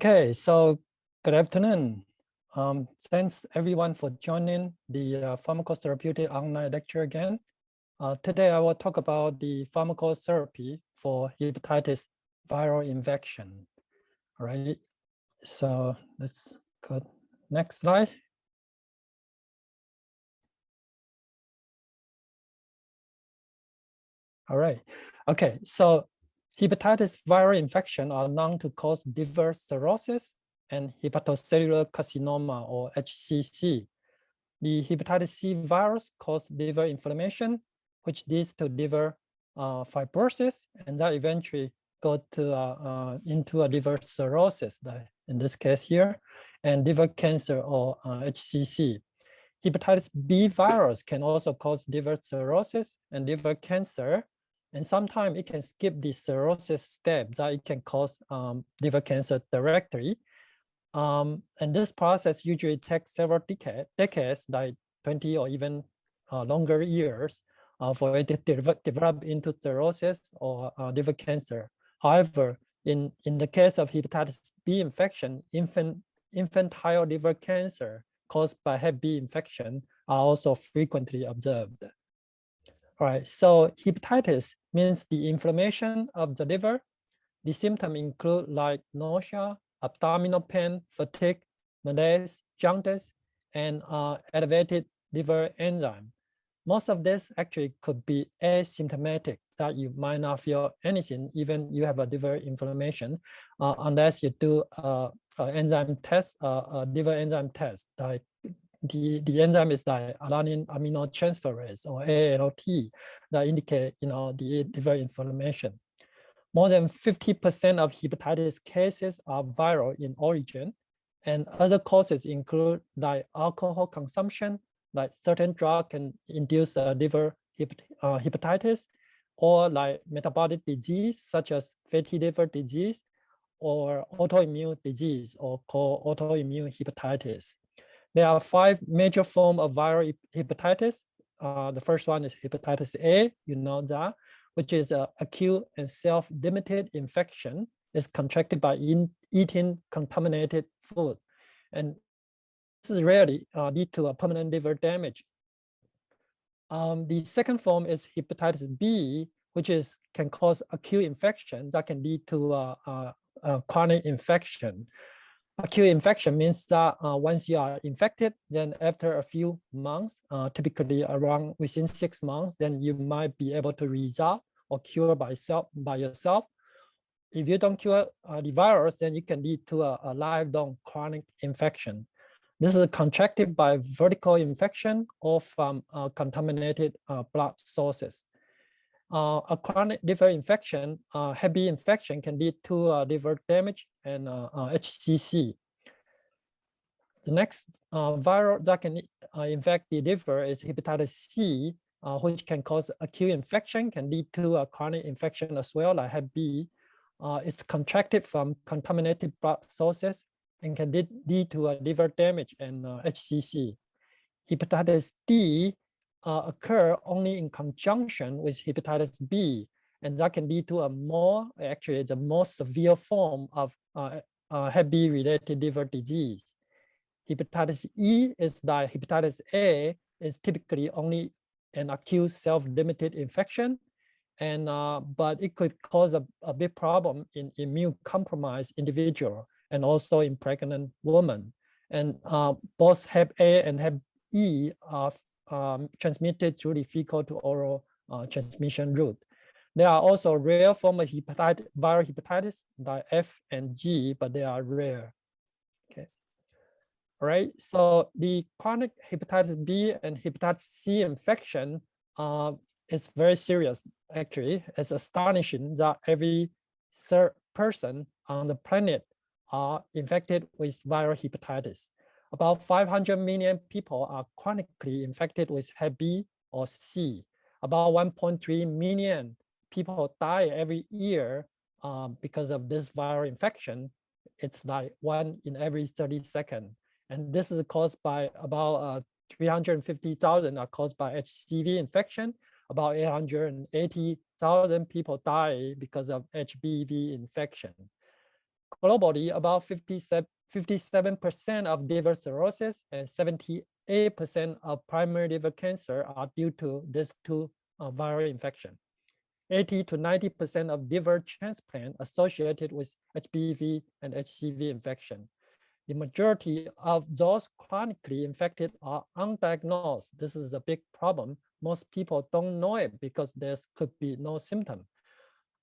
Okay, so good afternoon. Thanks everyone for joining the pharmacotherapeutic online lecture again. Today I will talk about the pharmacotherapy for hepatitis viral infection. All right, so let's go next slide. All right, okay, so hepatitis viral infection are known to cause liver cirrhosis and hepatocellular carcinoma or HCC. The hepatitis C virus causes liver inflammation, which leads to liver fibrosis, and that eventually go to into a liver cirrhosis, in this case here, and liver cancer or HCC. Hepatitis B virus can also cause liver cirrhosis and liver cancer, and sometimes it can skip the cirrhosis step that it can cause liver cancer directly. And this process usually takes several decades, like 20 or even longer years, for it to develop into cirrhosis or liver cancer. However, in the case of hepatitis B infection, infantile liver cancer caused by Hep B infection are also frequently observed. All right, so hepatitis means the inflammation of the liver. The symptoms include like nausea, abdominal pain, fatigue, malaise, jaundice, and elevated liver enzyme. Most of this actually could be asymptomatic, that you might not feel anything, even you have a liver inflammation, unless you do an enzyme test, a liver enzyme test. Like the enzyme is like alanine aminotransferase or AALT that indicate the liver inflammation. More than 50% of hepatitis cases are viral in origin, and other causes include like alcohol consumption, like certain drug can induce liver hepatitis, or like metabolic disease such as fatty liver disease or autoimmune disease or called autoimmune hepatitis. There are 5 major forms of viral hepatitis. The first one is hepatitis A, you know that, which is an acute and self-limited infection. It's contracted by eating contaminated food. And this is rarely lead to a permanent liver damage. The second form is hepatitis B, which can cause acute infection that can lead to a chronic infection. Acute infection means that once you are infected, then after a few months, typically around within 6 months, then you might be able to resolve or cure by yourself. If you don't cure the virus, then it can lead to a lifelong chronic infection. This is contracted by vertical infection or from contaminated blood sources. A chronic liver infection, Hep B infection, can lead to liver damage and HCC. The next viral that can infect the liver is hepatitis C, which can cause acute infection, can lead to a chronic infection as well, like Hep B. It's contracted from contaminated blood sources and can lead to a liver damage and HCC. Hepatitis D occur only in conjunction with hepatitis B, and that can lead to the most severe form of Hep B related liver disease. Hepatitis E is like hepatitis A, is typically only an acute self-limited infection, and but it could cause a big problem in immune-compromised individual and also in pregnant women. And both Hep A and Hep E are transmitted through the fecal to oral transmission route. There are also rare forms of viral hepatitis like F and G, but they are rare. Okay. All right, so the chronic hepatitis B and hepatitis C infection is very serious, actually. It's astonishing that every third person on the planet are infected with viral hepatitis. About 500 million people are chronically infected with Hep B or C. About 1.3 million people die every year because of this viral infection. It's like 1 in every 30 seconds. And this is caused by about 350,000 are caused by HCV infection. About 880,000 people die because of HBV infection. globally, about 57% of liver cirrhosis and 78% of primary liver cancer are due to these two viral infections. 80 to 90% of liver transplant associated with HBV and HCV infection. The majority of those chronically infected are undiagnosed. This is a big problem. Most people don't know it because there could be no symptom.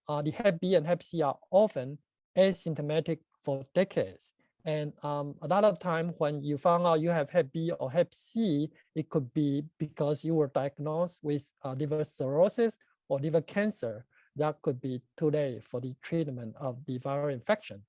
The Hep B and Hep C are often asymptomatic for decades. And a lot of time when you found out you have Hep B or Hep C, it could be because you were diagnosed with liver cirrhosis or liver cancer. That could be too late for the treatment of the viral infection.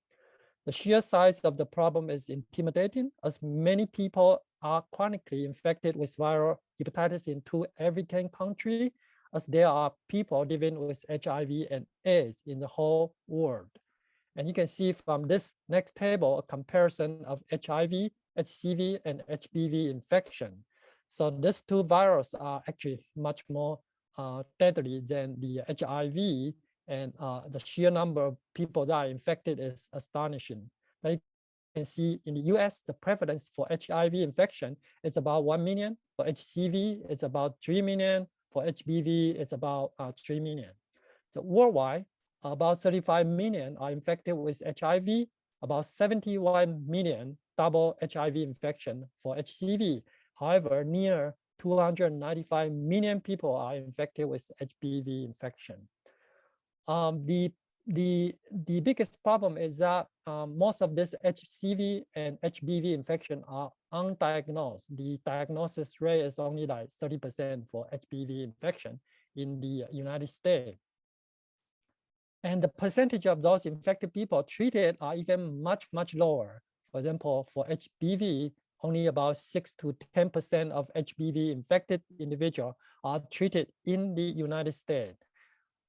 The sheer size of the problem is intimidating, as many people are chronically infected with viral hepatitis in 2 African countries, as there are people living with HIV and AIDS in the whole world. And you can see from this next table a comparison of HIV, HCV, and HBV infection. So these two viruses are actually much more deadly than the HIV, and the sheer number of people that are infected is astonishing. Now you can see in the US, the prevalence for HIV infection is about 1 million. For HCV, it's about 3 million. For HBV, it's about 3 million. So worldwide, about 35 million are infected with HIV, about 71 million double HIV infection for HCV. However, near 295 million people are infected with HBV infection. The biggest problem is that most of this HCV and HBV infection are undiagnosed. The diagnosis rate is only like 30% for HBV infection in the United States. And the percentage of those infected people treated are even much, much lower. For example, for HBV, only about 6 to 10% of HBV infected individuals are treated in the United States.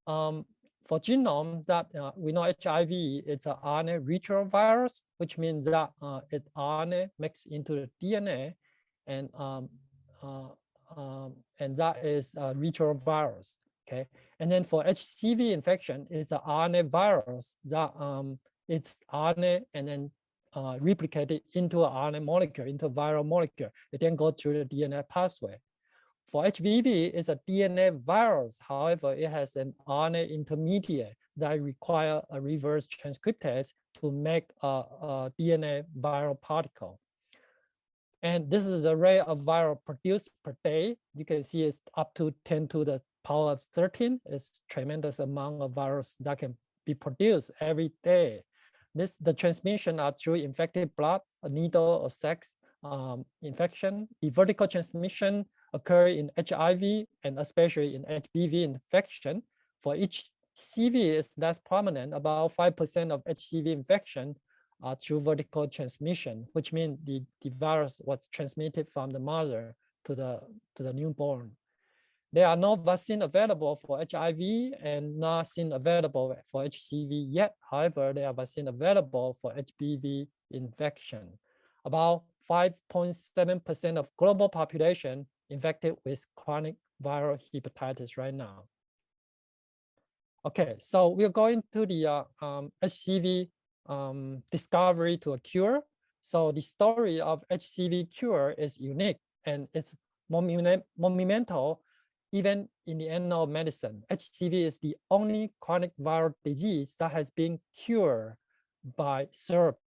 For genome, that we know HIV, it's an RNA retrovirus, which means that RNA mixed into the DNA, and that is a retrovirus. Okay, and then for HCV infection, it's an RNA virus that it's RNA and then replicated into an RNA molecule, into a viral molecule. It then goes through the DNA pathway. For HBV, it's a DNA virus. However, it has an RNA intermediate that require a reverse transcriptase to make a DNA viral particle. And this is the rate of viral produced per day. You can see it's up to 10 to the power of 13. It's tremendous amount of virus that can be produced every day. The transmission are through infected blood, a needle or sex infection. The vertical transmission occur in HIV and especially in HBV infection. For each HCV is less prominent. About 5% of HCV infection are through vertical transmission, which means the virus was transmitted from the mother to the newborn. There are no vaccine available for HIV and nothing available for HCV yet. However, there are vaccine available for HBV infection. About 5.7% of global population infected with chronic viral hepatitis right now. Okay, so we're going to the HCV discovery to a cure. So the story of HCV cure is unique and it's monumental even in the annals of medicine. HCV is the only chronic viral disease that has been cured by therapy.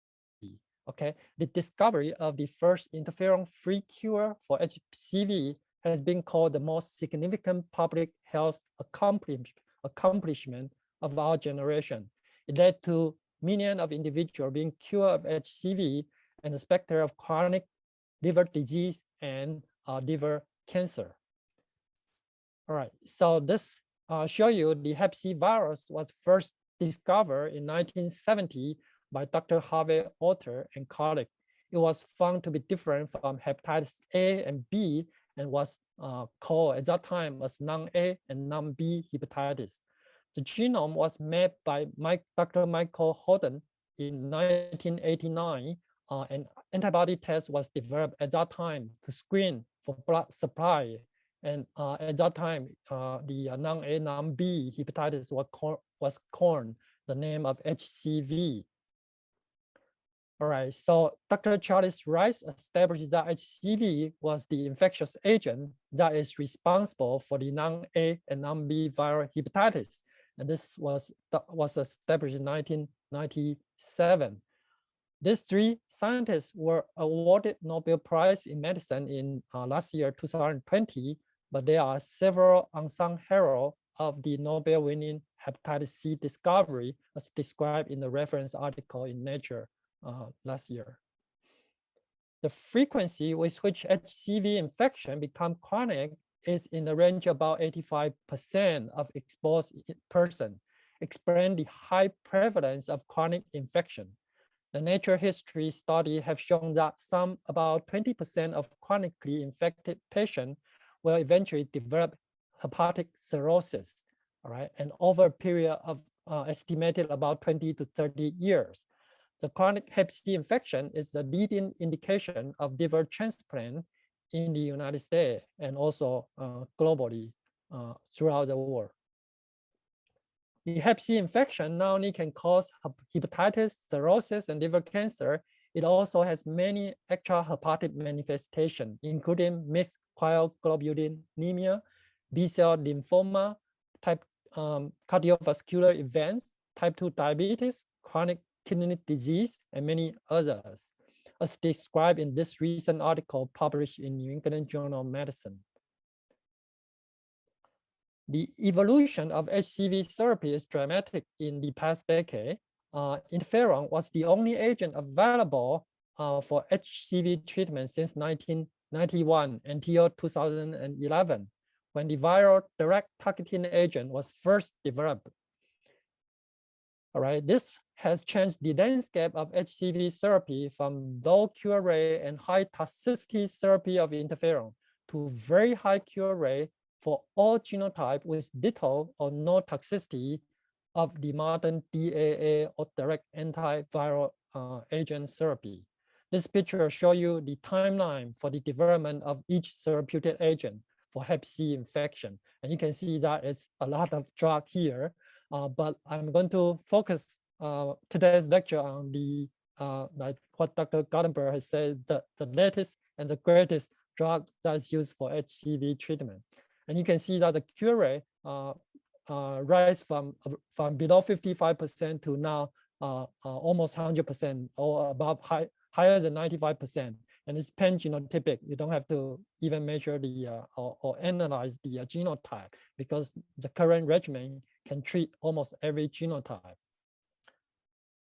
Okay, the discovery of the first interferon-free cure for HCV has been called the most significant public health accomplishment of our generation. It led to millions of individuals being cured of HCV and the specter of chronic liver disease and liver cancer. All right, so this show you the Hep C virus was first discovered in 1970 by Dr. Harvey Alter and colleagues. It was found to be different from hepatitis A and B and was called at that time as non-A and non-B hepatitis. The genome was made by Dr. Michael Holden in 1989. An antibody test was developed at that time to screen for blood supply. And at that time, the non-A, non-B hepatitis was coined the name of HCV. All right, so Dr. Charles Rice established that HCV was the infectious agent that is responsible for the non-A and non-B viral hepatitis. And this was established in 1997. These three scientists were awarded Nobel Prize in Medicine in last year, 2020, but there are several unsung heroes of the Nobel-winning hepatitis C discovery as described in the reference article in Nature last year. The frequency with which HCV infection become chronic is in the range of about 85% of exposed person, explain the high prevalence of chronic infection. The Nature History study have shown that about 20% of chronically infected patients will eventually develop hepatic cirrhosis, all right, and over a period of estimated about 20 to 30 years. The chronic Hep C infection is the leading indication of liver transplant in the United States and also globally throughout the world. The Hep C infection not only can cause hepatitis, cirrhosis, and liver cancer, it also has many extrahepatic manifestations, including mixed cryoglobulinemia, B-cell lymphoma, type cardiovascular events, type 2 diabetes, chronic kidney disease, and many others, as described in this recent article published in New England Journal of Medicine. The evolution of HCV therapy is dramatic in the past decade. Interferon was the only agent available for HCV treatment since 1991 until 2011, when the viral direct targeting agent was first developed. All right, this has changed the landscape of HCV therapy from low cure rate and high toxicity therapy of interferon to very high cure rate for all genotypes with little or no toxicity of the modern DAA or direct antiviral agent therapy. This picture shows you the timeline for the development of each therapeutic agent for Hep C infection. And you can see that it's a lot of drug here, but I'm going to focus today's lecture on the like what Dr. Gartenberg has said, the latest and the greatest drug that's used for HCV treatment. And you can see that the cure rate rise from below 55% to now almost 100% or above higher than 95%. And it's pan-genotypic. You don't have to even measure the or analyze the genotype because the current regimen can treat almost every genotype.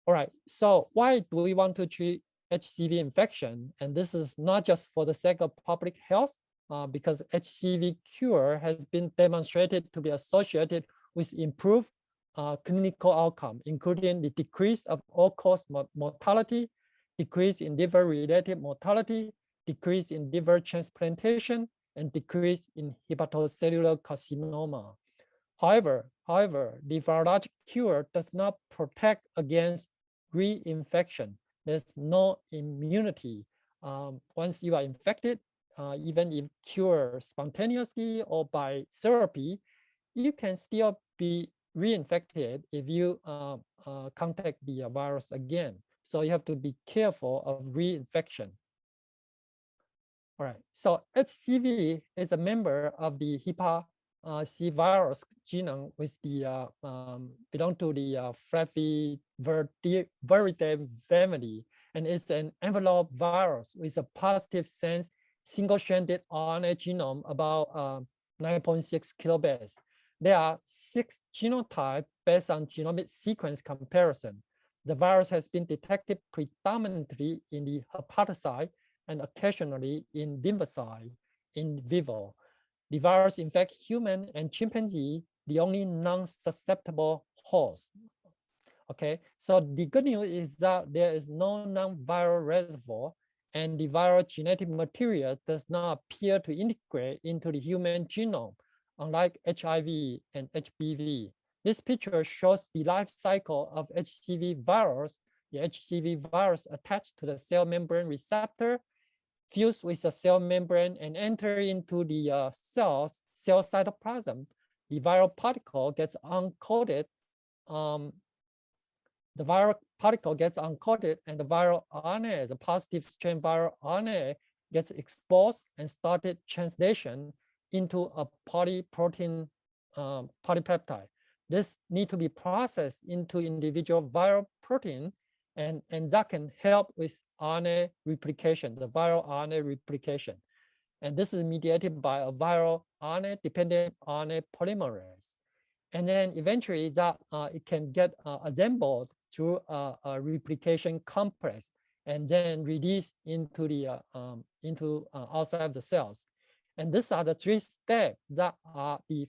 All right, so why do we want to treat HCV infection? And this is not just for the sake of public health, because HCV cure has been demonstrated to be associated with improved clinical outcome, including the decrease of all-cause mortality, decrease in liver-related mortality, decrease in liver transplantation, and decrease in hepatocellular carcinoma. However, the virologic cure does not protect against reinfection. There's no immunity. Once you are infected, even if cured spontaneously or by therapy, you can still be reinfected if you contact the virus again. So you have to be careful of reinfection. All right, so HCV is a member of the Hepatitis C virus genome with the belong to the Flavivirinae family, and it's an envelope virus with a positive sense single-stranded RNA genome about 9.6 kilobase. There are 6 genotypes based on genomic sequence comparison. The virus has been detected predominantly in the hepatocyte and occasionally in lymphocyte in vivo. The virus infects human and chimpanzee, the only non-susceptible host. Okay, so the good news is that there is no non-viral reservoir, and the viral genetic material does not appear to integrate into the human genome, unlike HIV and HBV. This picture shows the life cycle of HCV virus. The HCV virus attached to the cell membrane receptor, fuse with the cell membrane and enter into the cell cytoplasm. The viral particle gets uncoated the viral particle gets uncoated and the viral RNA, the positive strain viral RNA, gets exposed and started translation into a polyprotein polypeptide. This need to be processed into individual viral protein, and that can help with RNA replication, the viral RNA replication. And this is mediated by a viral RNA-dependent RNA polymerase. And then eventually that it can get assembled through a replication complex and then released into the outside of the cells. And these are the three steps that are the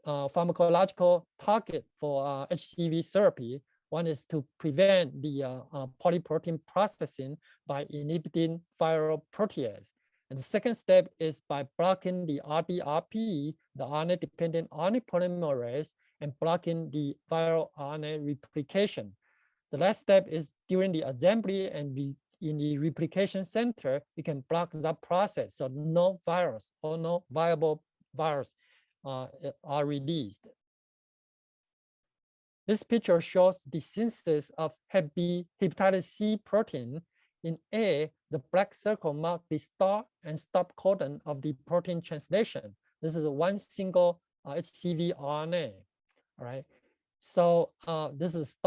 pharmacological target for HCV therapy. One is to prevent the polyprotein processing by inhibiting viral protease. And the second step is by blocking the RDRP, the RNA-dependent RNA polymerase, and blocking the viral RNA replication. The last step is during the assembly and in the replication center, you can block that process, so no virus or no viable virus are released. This picture shows the synthesis of Hep B hepatitis C protein. In A, the black circle marks the start and stop codon of the protein translation. This is one single HCV RNA, all right? So this is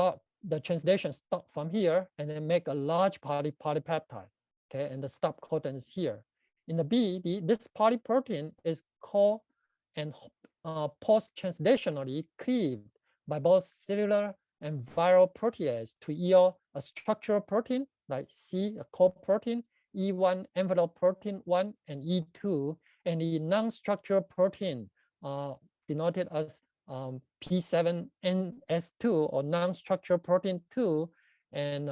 the translation stop from here and then make a large polypeptide, okay? And the stop codon is here. In the B, this polyprotein is called and post-translationally cleaved by both cellular and viral protease to yield a structural protein like C, a core protein, E1 envelope protein 1 and E2, and the non-structural protein denoted as P7NS2 or non-structural protein 2, and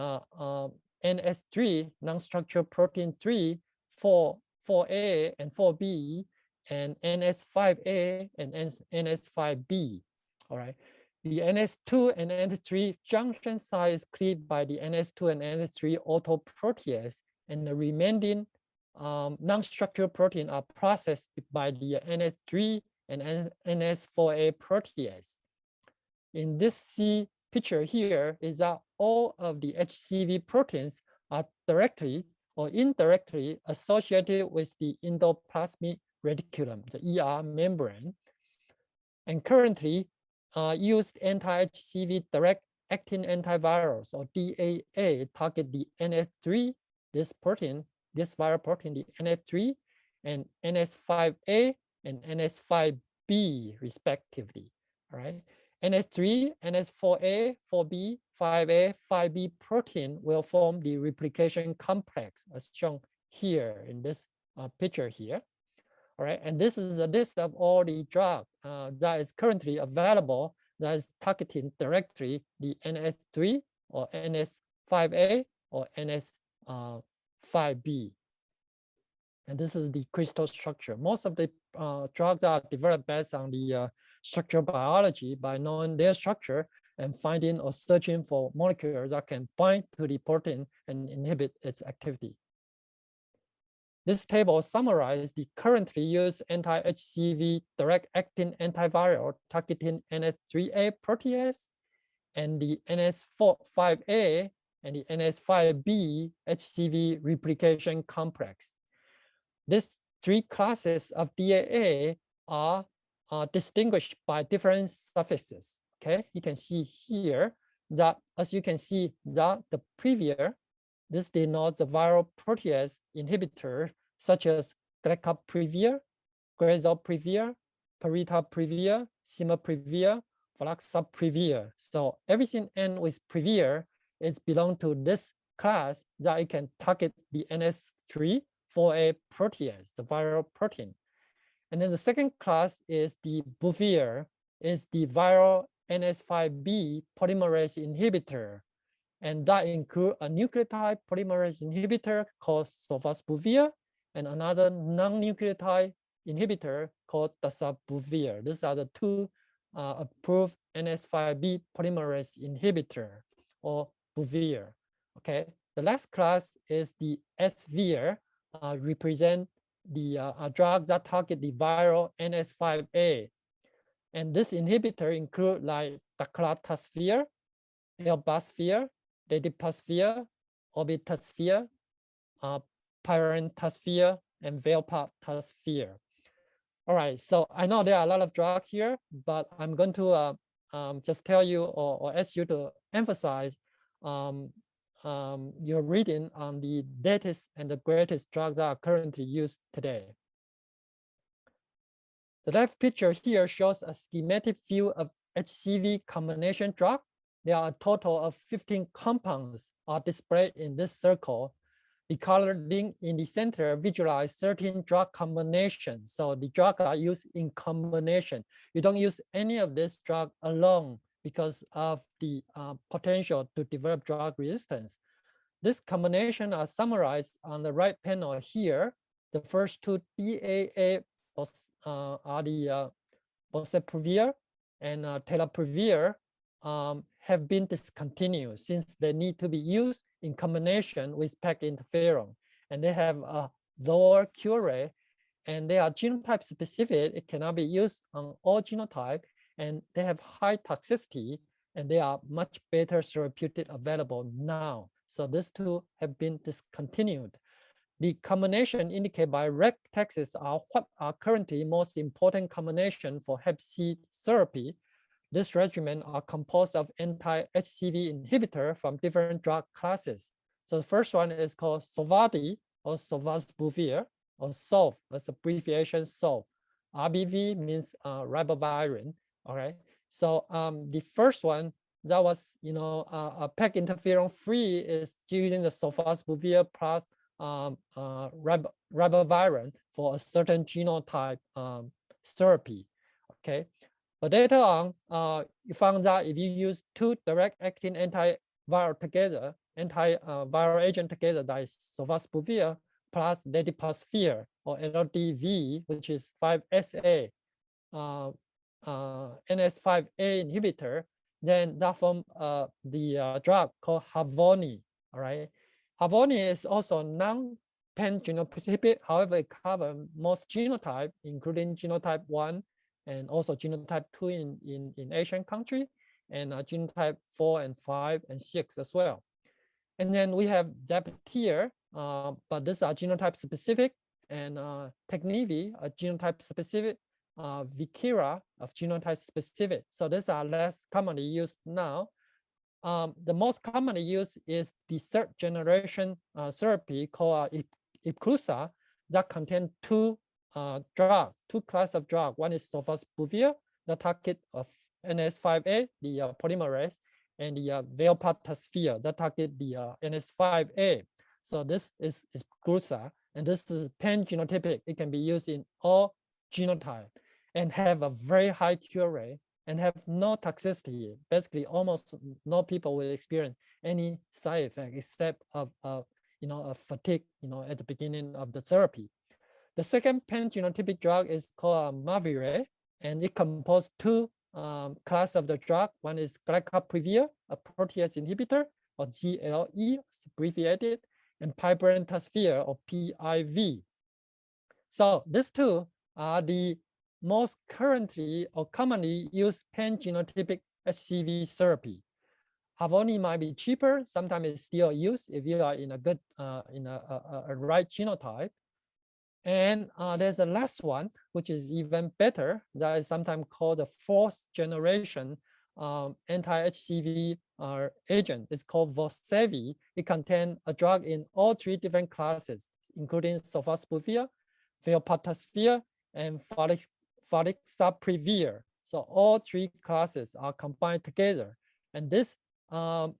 NS3, non-structural protein 3, 4A and 4B, and NS5A and NS5B, all right? The NS2 and NS3 junction site is cleaved by the NS2 and NS3 autoprotease, and the remaining non-structural protein are processed by the NS3 and NS4A protease. In this C picture here is that all of the HCV proteins are directly or indirectly associated with the endoplasmic reticulum, the ER membrane, and currently used anti-HCV direct acting antivirals or DAA target the NS3, this protein, this viral protein, the NS3, and NS5A and NS5B respectively, all right? NS3, NS4A, 4B, 5A, 5B protein will form the replication complex as shown here in this picture here. All right, and this is a list of all the drugs that is currently available that is targeting directly the NS3 or NS5A or NS5B. And this is the crystal structure. Most of the drugs are developed based on the structural biology by knowing their structure and finding or searching for molecules that can bind to the protein and inhibit its activity. This table summarizes the currently used anti-HCV direct-acting antiviral targeting NS3A protease and the NS5A and the NS5B HCV replication complex. These three classes of DAA are distinguished by different suffixes. Okay, you can see here that, as you can see, that the previa, this denotes the viral protease inhibitor such as glecaprevir, grazoprevir, paritaprevir, simaprevir, valaxaprevir. So everything ends with previr is belong to this class that it can target the NS3, 4A protease, the viral protein. And then the second class is the buvir, is the viral NS5B polymerase inhibitor. And that includes a nucleotide polymerase inhibitor called sofosbuvir and another non-nucleotide inhibitor called dasabuvir. These are the two approved NS5B polymerase inhibitor or buvir. Okay, the last class is the svir, represent the drug that target the viral NS5A. And this inhibitor include like daclatasvir, elbasphere, ladypasphere, orbitosphere, pyrantosphere, and velpatosphere. All right, so I know there are a lot of drugs here, but I'm going to just tell you or ask you to emphasize your reading on the latest and the greatest drugs that are currently used today. The left picture here shows a schematic view of HCV combination drug. There are a total of 15 compounds are displayed in this circle. The colored link in the center visualize 13 drug combinations. So the drugs are used in combination. You don't use any of this drug alone because of the potential to develop drug resistance. This combination are summarized on the right panel here. The first two DAA are the boceprevir and tenofovir have been discontinued since they need to be used in combination with PEG interferon, and they have a lower cure rate, and they are genotype specific. It cannot be used on all genotype, and they have high toxicity, and they are much better therapeutic available now. So these two have been discontinued. The combination indicated by red texts are what are currently most important combination for Hep C therapy. This regimen are composed of anti-HCV inhibitor from different drug classes. So the first one is called Sovaldi or sofosbuvir, or SOF, that's abbreviation SOF. RBV means ribavirin. All right. So the first one that was, a PEG interferon free is using the sofosbuvir plus ribavirin for a certain genotype therapy. Okay. But later on, you found that if you use two direct-acting antiviral together, antiviral agent together, that is sofosbuvir plus ladypasphere or LDV, which is 5SA, NS5A inhibitor, then that form the drug called Havoni. All right, Havoni is also non-pan-genotypic. However, it covers most genotype, including genotype 1. And also genotype 2 in Asian country, and genotype 4 and 5 and 6 as well. And then we have Zaptier, but these are genotype specific, and Technivi, a genotype specific, Vikira of genotype specific. So these are less commonly used now. The most commonly used is the third generation therapy called Epclusa that contain two class of drug. One is sofosbuvir, the target of NS5A, the polymerase, and the velpatosphere, that target the NS5A. So this is Epclusa, and this is pan-genotypic. It can be used in all genotype and have a very high cure rate and have no toxicity. Basically, almost no people will experience any side effect except of fatigue, at the beginning of the therapy. The second pan-genotypic drug is called Mavire, and it composes two classes of the drug. One is glycaprevir, a protease inhibitor, or GLE, abbreviated, and pyrantosphere, or PIV. So these two are the most currently or commonly used pan-genotypic HCV therapy. Havoni might be cheaper. Sometimes it's still used if you are in a good, a right genotype. And there's a last one, which is even better. That is sometimes called the fourth generation anti-HCV agent. It's called Vosevi. It contains a drug in all three different classes, including sofosbuvir, velpatosphere, and falixaprevir. So all three classes are combined together. And this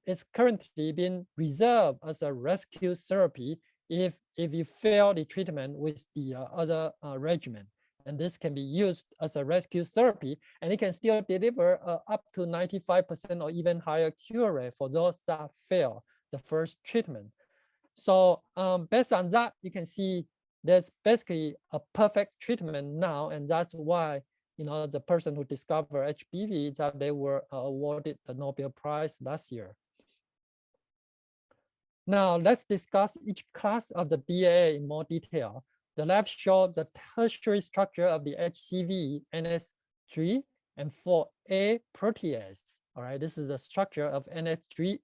is currently being reserved as a rescue therapy if you fail the treatment with the other regimen. And this can be used as a rescue therapy, and it can still deliver up to 95% or even higher cure rate for those that fail the first treatment. So based on that, you can see there's basically a perfect treatment now, and that's why the person who discovered HBV, that they were awarded the Nobel Prize last year. Now let's discuss each class of the DAA in more detail. The left shows the tertiary structure of the HCV NS3 and 4A protease. All right, this is the structure of NS3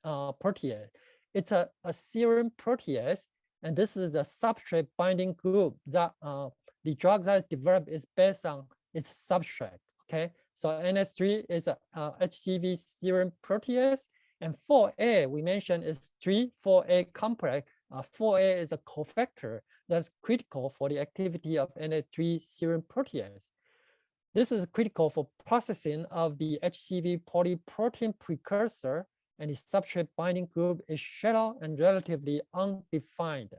protease. It's a serine protease, and this is the substrate binding group that the drug that is developed is based on its substrate. Okay, so NS3 is a HCV serine protease, and 4A we mentioned is 3,4A complex. 4A is a cofactor that's critical for the activity of NS3 serine protease. This is critical for processing of the HCV polyprotein precursor, and the substrate binding group is shallow and relatively undefined.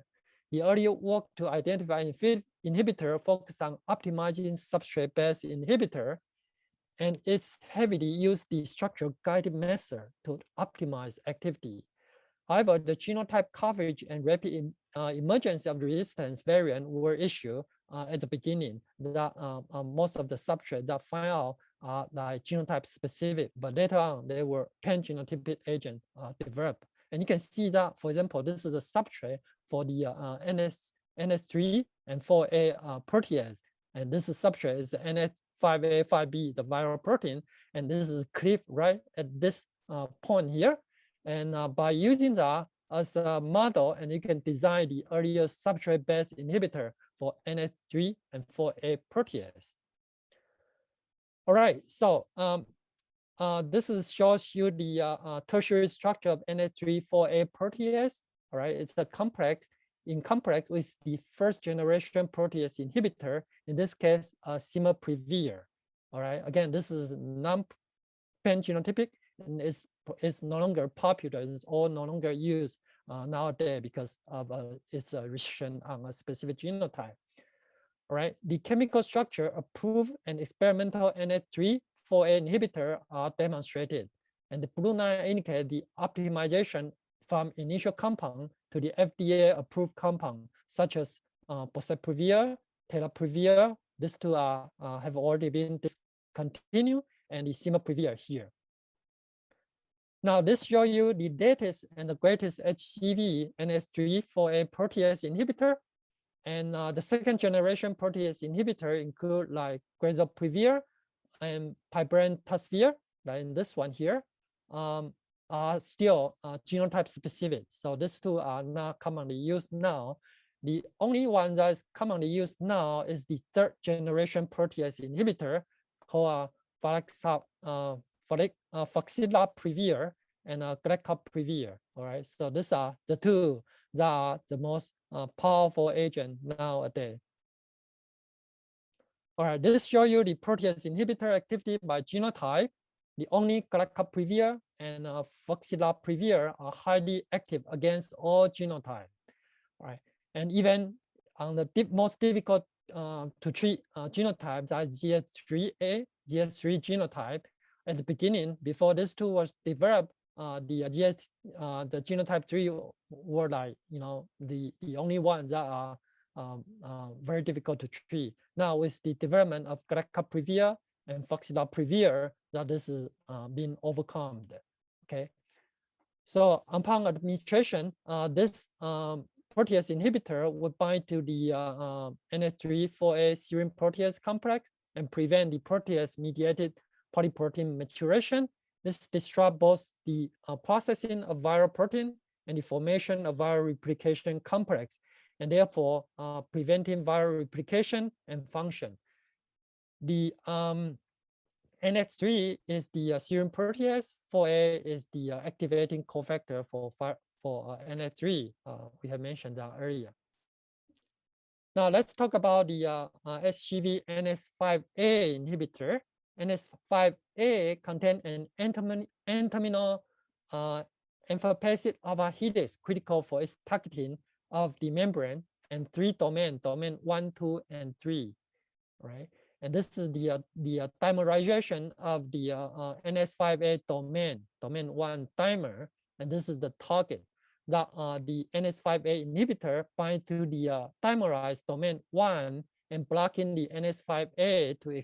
The earlier work to identify inhibitor focused on optimizing substrate-based inhibitor, and it's heavily used the structure guided method to optimize activity. However, the genotype coverage and rapid emergence of resistance variant were issued at the beginning. That most of the substrates that find out are like genotype specific, but later on they were pan-genotypic agent developed. And you can see that, for example, this is a substrate for the NS3 and 4A protease, and this is substrate is NS5A, 5B, the viral protein, and this is cliff right at this point here. And by using that as a model, and you can design the earlier substrate-based inhibitor for NS3 and 4A protease. All right, so this shows you the tertiary structure of NS3, 4A protease. All right, it's a complex with the first generation protease inhibitor, in this case, Cimaprevir. All right, again, this is non-pan-genotypic, and it's no longer popular. It's all no longer used nowadays because of its restriction on a specific genotype. All right, the chemical structure approved and experimental NS3, 4A inhibitor are demonstrated, and the blue line indicates the optimization from initial compound to the FDA approved compound, such as Boceprevir, Tenofovir. These two have already been discontinued, and the Cimaprevir here. Now, this shows you the latest and the greatest HCV NS3, 4A protease inhibitor. And the second generation protease inhibitor include like Grazoprevir and Pibrentasvir, like in this one here, are still genotype specific. So these two are not commonly used now. The only one that is commonly used now is the third generation protease inhibitor called Foxilaprevir and Glecaprevir. All right, so these are the two that are the most powerful agent nowadays. All right, this shows you the protease inhibitor activity by genotype. The only Glecaprevir and Foxilaprevir are highly active against all genotypes. All right, and even on the most difficult to treat genotype, that's GS3A, GS3 genotype. At the beginning, before this tool was developed, the genotype 3 were like, the only ones that are very difficult to treat. Now with the development of Glecaprevir and Foxilaprevir, that this is being overcome. Okay, so upon administration, this protease inhibitor would bind to the NS3, 4A serine protease complex and prevent the protease-mediated polyprotein maturation. This disrupts both the processing of viral protein and the formation of viral replication complex, and therefore preventing viral replication and function. The NS3 is the serine protease. 4A is the activating cofactor for NS3. We have mentioned that earlier. Now let's talk about the HCV NS5A inhibitor. NS5A contains an N-terminal amphipacid alpha helix critical for its targeting of the membrane, and 3 domain 1, 2, and 3, right? And this is the dimerization of the NS5A domain 1 dimer, and this is the target. That the NS5A inhibitor bind to the dimerized domain 1 and blocking the NS5A to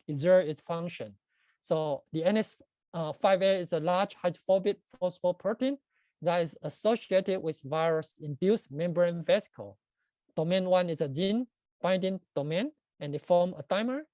exert its function. So the NS5A is a large hydrophobic phosphoprotein that is associated with virus-induced membrane vesicle. Domain 1 is a gene binding domain, and they form a dimer.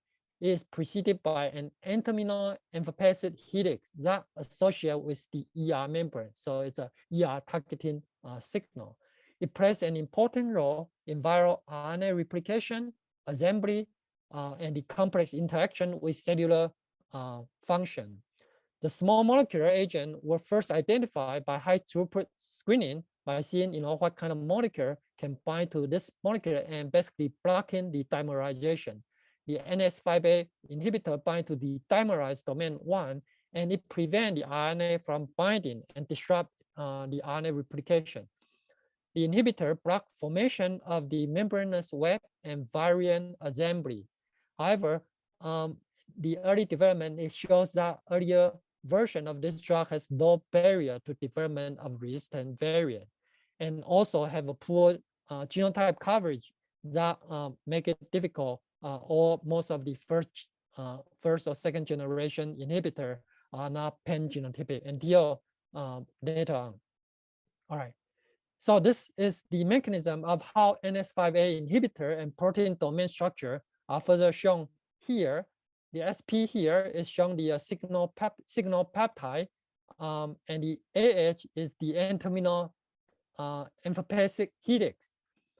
is preceded by an N-terminal amphipathic helix that associated with the ER membrane. So it's a ER targeting signal. It plays an important role in viral RNA replication, assembly, and the complex interaction with cellular function. The small molecular agent were first identified by high throughput screening by seeing what kind of molecule can bind to this molecule and basically blocking the dimerization. The NS5A inhibitor bind to the dimerized domain 1, and it prevents the RNA from binding and disrupt the RNA replication. The inhibitor block formation of the membranous web and variant assembly. However, the early development, it shows that earlier version of this drug has no barrier to development of resistant variant, and also have a poor genotype coverage that make it difficult, or most of the first or second generation inhibitor are not pan-genotypic until later on. All right. So this is the mechanism of how NS5A inhibitor and protein domain structure are further shown here. The SP here is showing the signal peptide, and the AH is the N-terminal amphipathic helix.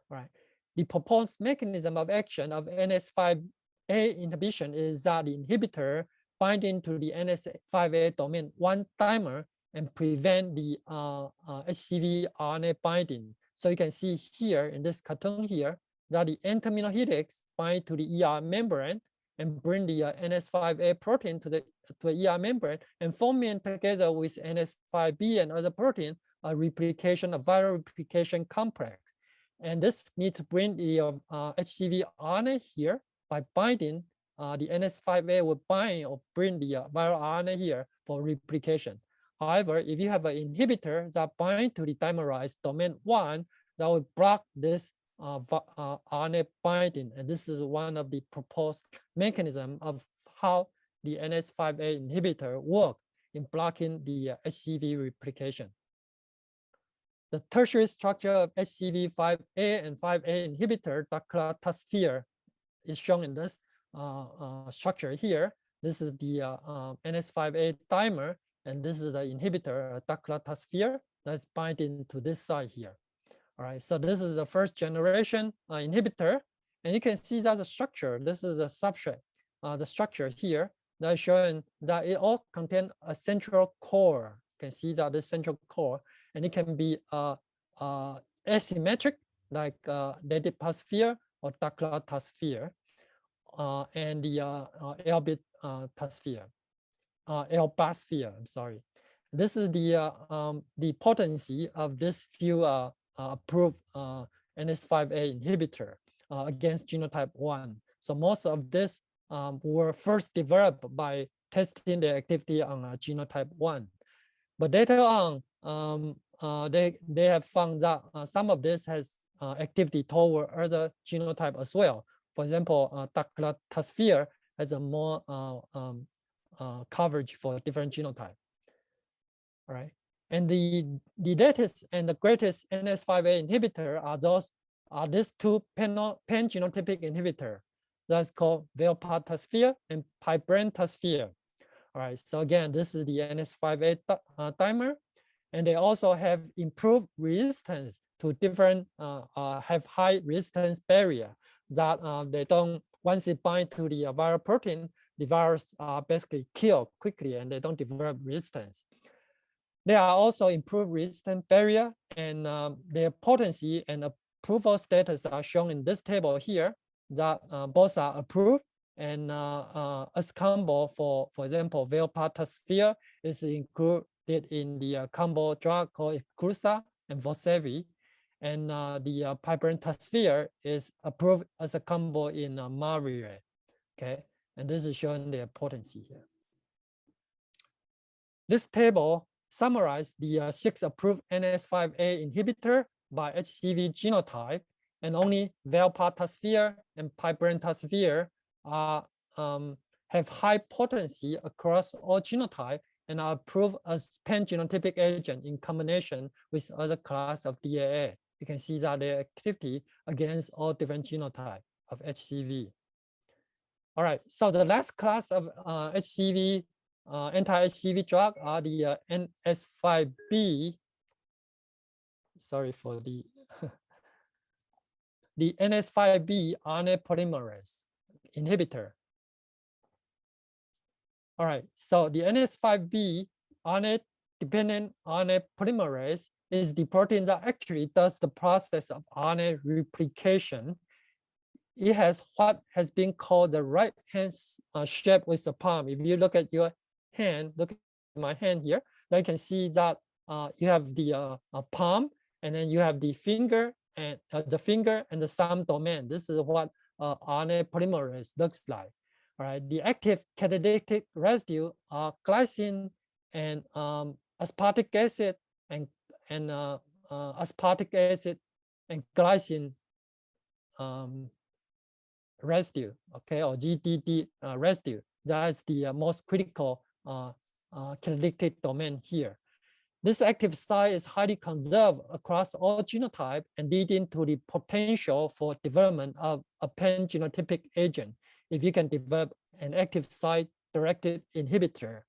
Right. The proposed mechanism of action of NS5A inhibition is that the inhibitor binding to the NS5A domain 1 dimer and prevent the HCV RNA binding. So you can see here in this cartoon here that the N-terminal helix bind to the ER membrane and bring the NS5A protein to the ER membrane and forming together with NS5B and other protein a replication, a viral replication complex. And this needs to bring the HCV RNA here by binding. The NS5A will bind or bring the viral RNA here for replication. However, if you have an inhibitor that binds to the dimerized domain 1, that will block this RNA binding. And this is one of the proposed mechanisms of how the NS5A inhibitor works in blocking the HCV replication. The tertiary structure of HCV 5A and 5A inhibitor, daclatasphere, is shown in this structure here. This is the NS5A dimer, and this is the inhibitor, daclatasphere, that's binding to this side here. All right, so this is the first generation inhibitor, and you can see that the structure, this is the substrate, the structure here, that's showing that it all contains a central core. You can see that this central core, and it can be asymmetric, like dendriposphere or daclatasphere, and the elbasphere, I'm sorry. This is the potency of this few approved NS5A inhibitor against genotype 1. So most of this were first developed by testing the activity on genotype 1. But later on, they have found that some of this has activity toward other genotype as well. For example, daclatasphere has a more coverage for different genotype. All right, and the latest and the greatest NS5A inhibitor are these two pan-genotypic inhibitor. That's called velpatasvir and pibrentasvir. All right, so again, this is the NS5A dimer, and they also have improved resistance to different, have high resistance barrier that they don't, once it bind to the viral protein, the virus basically killed quickly and they don't develop resistance. There are also improved resistance barrier, and their potency and approval status are shown in this table here, that both are approved, and as combo for example, velpatasvir is included in the combo drug called Eclusa and Vosevi, and the pibrentasvir is approved as a combo in Marire. Okay, and this is showing their potency here. This table summarizes the 6 approved NS5A inhibitor by HCV genotype, and only velpatasvir and pibrentasvir have high potency across all genotype and are approved as pan-genotypic agent in combination with other class of DAA. You can see that their activity against all different genotype of HCV. All right, so the last class of HCV, anti-HCV drug are the NS5B. Sorry for the the NS5B RNA polymerase inhibitor. All right, so the NS5B RNA-dependent RNA polymerase is the protein that actually does the process of RNA replication. It has what has been called the right hand shape with the palm. If you look at your hand, look at my hand here, then you can see that you have the palm, and then you have the finger and the thumb domain. This is what RNA polymerase looks like. All right, the active catalytic residue are glycine and aspartic acid and aspartic acid and glycine residue, okay, or GDD residue. That's the most critical catalytic domain here. This active site is highly conserved across all genotypes and leading to the potential for development of a pan-genotypic agent if you can develop an active site-directed inhibitor.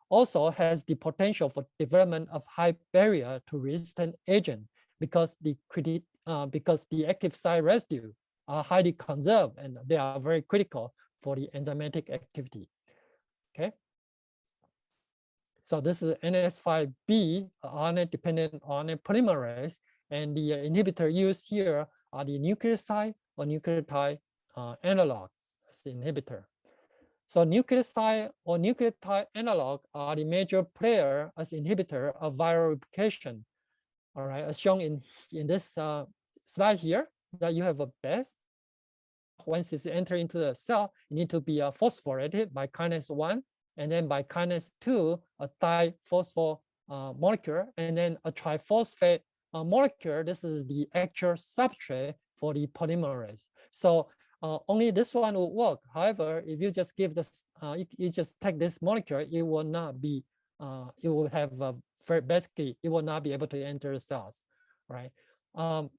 Also has the potential for development of high barrier to resistant agent because the active site residue are highly conserved and they are very critical for the enzymatic activity. Okay. So this is NS5B, RNA-dependent RNA polymerase, and the inhibitor used here are the nucleoside or nucleotide analog as the inhibitor. So nucleoside or nucleotide analog are the major player as inhibitor of viral replication. All right, as shown in this slide here, that you have a base. Once it's entered into the cell, it need to be phosphorylated by kinase 1, and then by kinase 2, a diphosphor molecule, and then a triphosphate molecule. This is the actual substrate for the polymerase. So only this one will work. However, if you just give this, you just take this molecule, it will not be, it will have basically, it will not be able to enter the cells, right?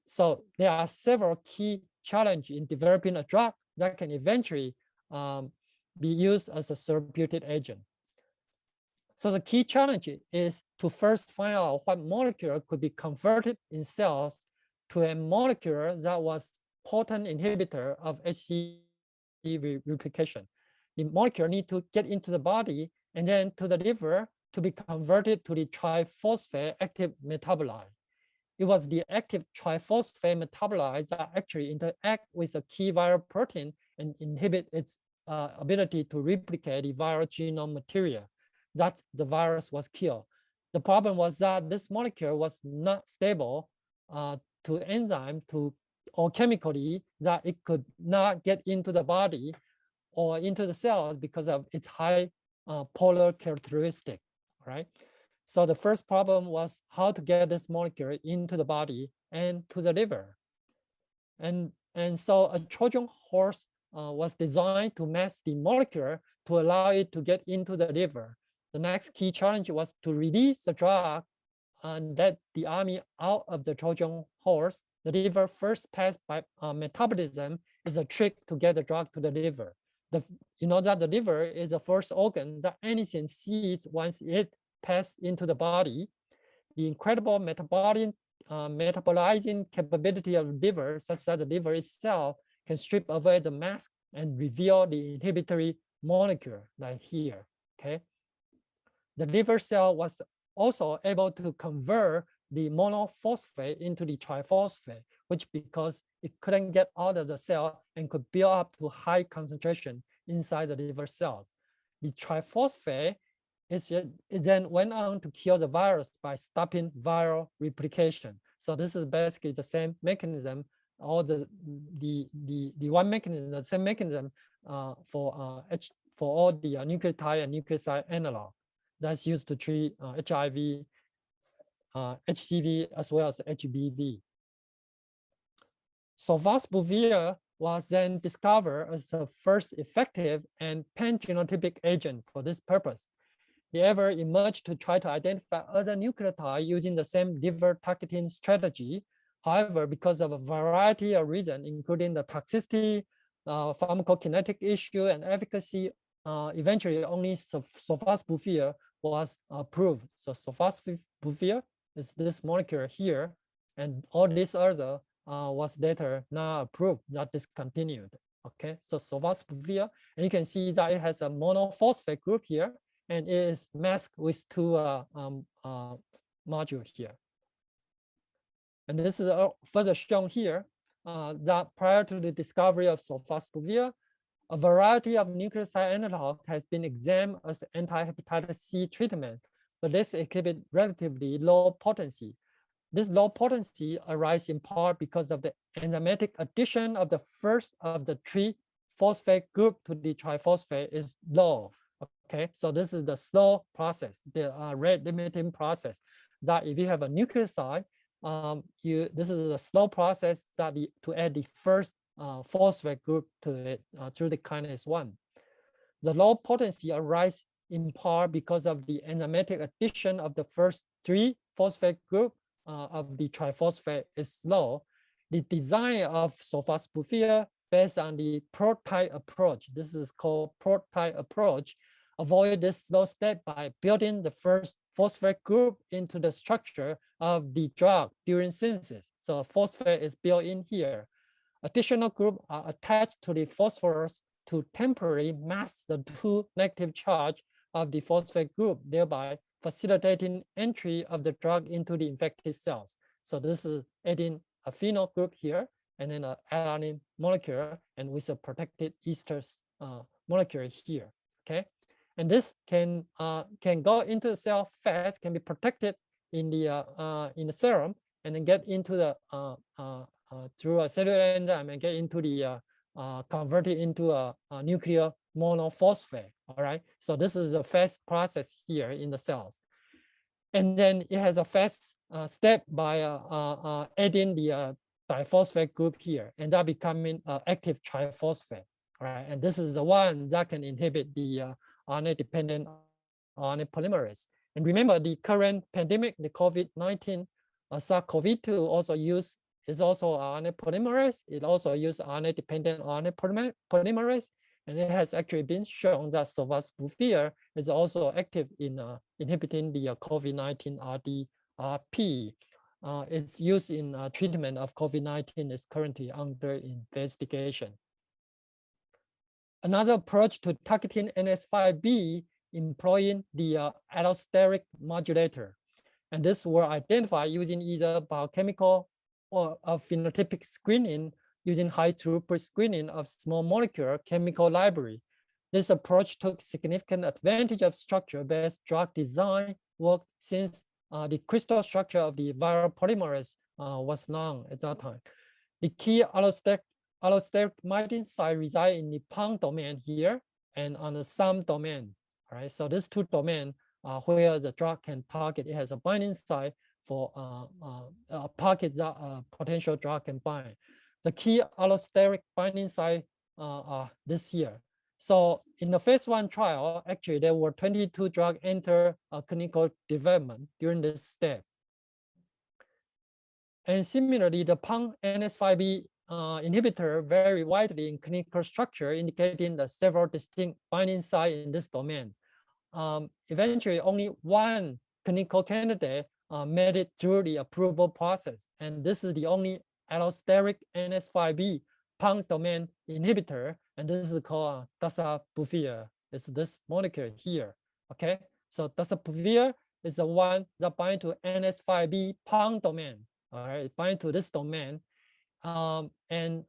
So there are several key challenges in developing a drug that can eventually be used as a therapeutic agent. So the key challenge is to first find out what molecule could be converted in cells to a molecule that was potent inhibitor of HCV replication. The molecule need to get into the body and then to the liver to be converted to the triphosphate active metabolite. It was the active triphosphate metabolite that actually interact with a key viral protein and inhibit its ability to replicate the viral genome material. That the virus was killed. The problem was that this molecule was not stable to enzyme or chemically, that it could not get into the body or into the cells because of its high polar characteristic, right? So the first problem was how to get this molecule into the body and to the liver. And so a Trojan horse was designed to mask the molecule to allow it to get into the liver. The next key challenge was to release the drug and let the army out of the Trojan horse. The liver first passed by metabolism is a trick to get the drug to the liver. You know that the liver is the first organ that anything sees once it passes into the body. The incredible metabolizing capability of the liver, such that the liver itself can strip away the mask and reveal the inhibitory molecule, like here, okay? The liver cell was also able to convert the monophosphate into the triphosphate, which because it couldn't get out of the cell and could build up to high concentration inside the liver cells. The triphosphate it then went on to kill the virus by stopping viral replication. So this is basically the same mechanism, or the one mechanism, the same mechanism for all the nucleotide and nucleoside analog that's used to treat HIV, HCV, as well as HBV. Sofosbuvir was then discovered as the first effective and pan-genotypic agent for this purpose. It ever emerged to try to identify other nucleotides using the same liver targeting strategy. However, because of a variety of reasons, including the toxicity, pharmacokinetic issue and efficacy, eventually only sofosbuvir was approved. So sofosbuvir is this molecule here, and all this other was later not approved, not discontinued. Okay, so sofosbuvir, and you can see that it has a monophosphate group here, and it is masked with two modules here. And this is further shown here that prior to the discovery of sofosbuvir, a variety of nucleoside analog has been examined as anti-hepatitis C treatment, but this exhibit relatively low potency. This low potency arises in part because of the enzymatic addition of the first of the three phosphate group to the triphosphate is low. Okay, so this is the slow process, the rate limiting process. That if you have a nucleoside, this is a slow process that to add the first phosphate group to it through the kinase 1. The low potency arises in part because of the enzymatic addition of the first three phosphate group of the triphosphate is slow. The design of sofosbuvir based on the Protease approach, this is called Protease approach, avoid this slow step by building the first phosphate group into the structure of the drug during synthesis. So phosphate is built in here. Additional groups are attached to the phosphorus to temporarily mask the two negative charge of the phosphate group, thereby facilitating entry of the drug into the infected cells. So this is adding a phenol group here, and then an alanine molecule, and with a protected ester molecule here. Okay, and this can go into the cell fast, can be protected in the serum, and then get into the through a cellular enzyme and get into the converted into a nuclear monophosphate. All right, so this is a fast process here in the cells, and then it has a fast step by adding the diphosphate group here, and that becoming active triphosphate. All right, and this is the one that can inhibit the RNA-dependent RNA polymerase. And remember, the current pandemic, the COVID-19, SARS-CoV-2 also is also RNA polymerase. It also uses RNA-dependent RNA polymerase, and it has actually been shown that sofosbuvir is also active in inhibiting the COVID-19 RDRP. Its use in treatment of COVID-19 is currently under investigation. Another approach to targeting NS5B employing the allosteric modulator. And this were identified using either biochemical or phenotypic screening using high throughput screening of small molecule chemical library. This approach took significant advantage of structure-based drug design work since the crystal structure of the viral polymerase was known at that time. The key allosteric binding site reside in the PON domain here and on the SAM domain. All right, so these two domains where the drug can target, it has a binding site for a pocket that potential drug can bind. The key allosteric binding site are this here. So in the phase 1 trial, actually there were 22 drugs enter clinical development during this step. And similarly, the PON NS5B inhibitor vary widely in clinical structure, indicating the several distinct binding sites in this domain. Eventually, only one clinical candidate made it through the approval process, and this is the only allosteric NS5B PON domain inhibitor, and this is called dasabuvir. It's this molecule here. Okay, so dasabuvir is the one that binds to NS5B PON domain. All right, it binds to this domain, and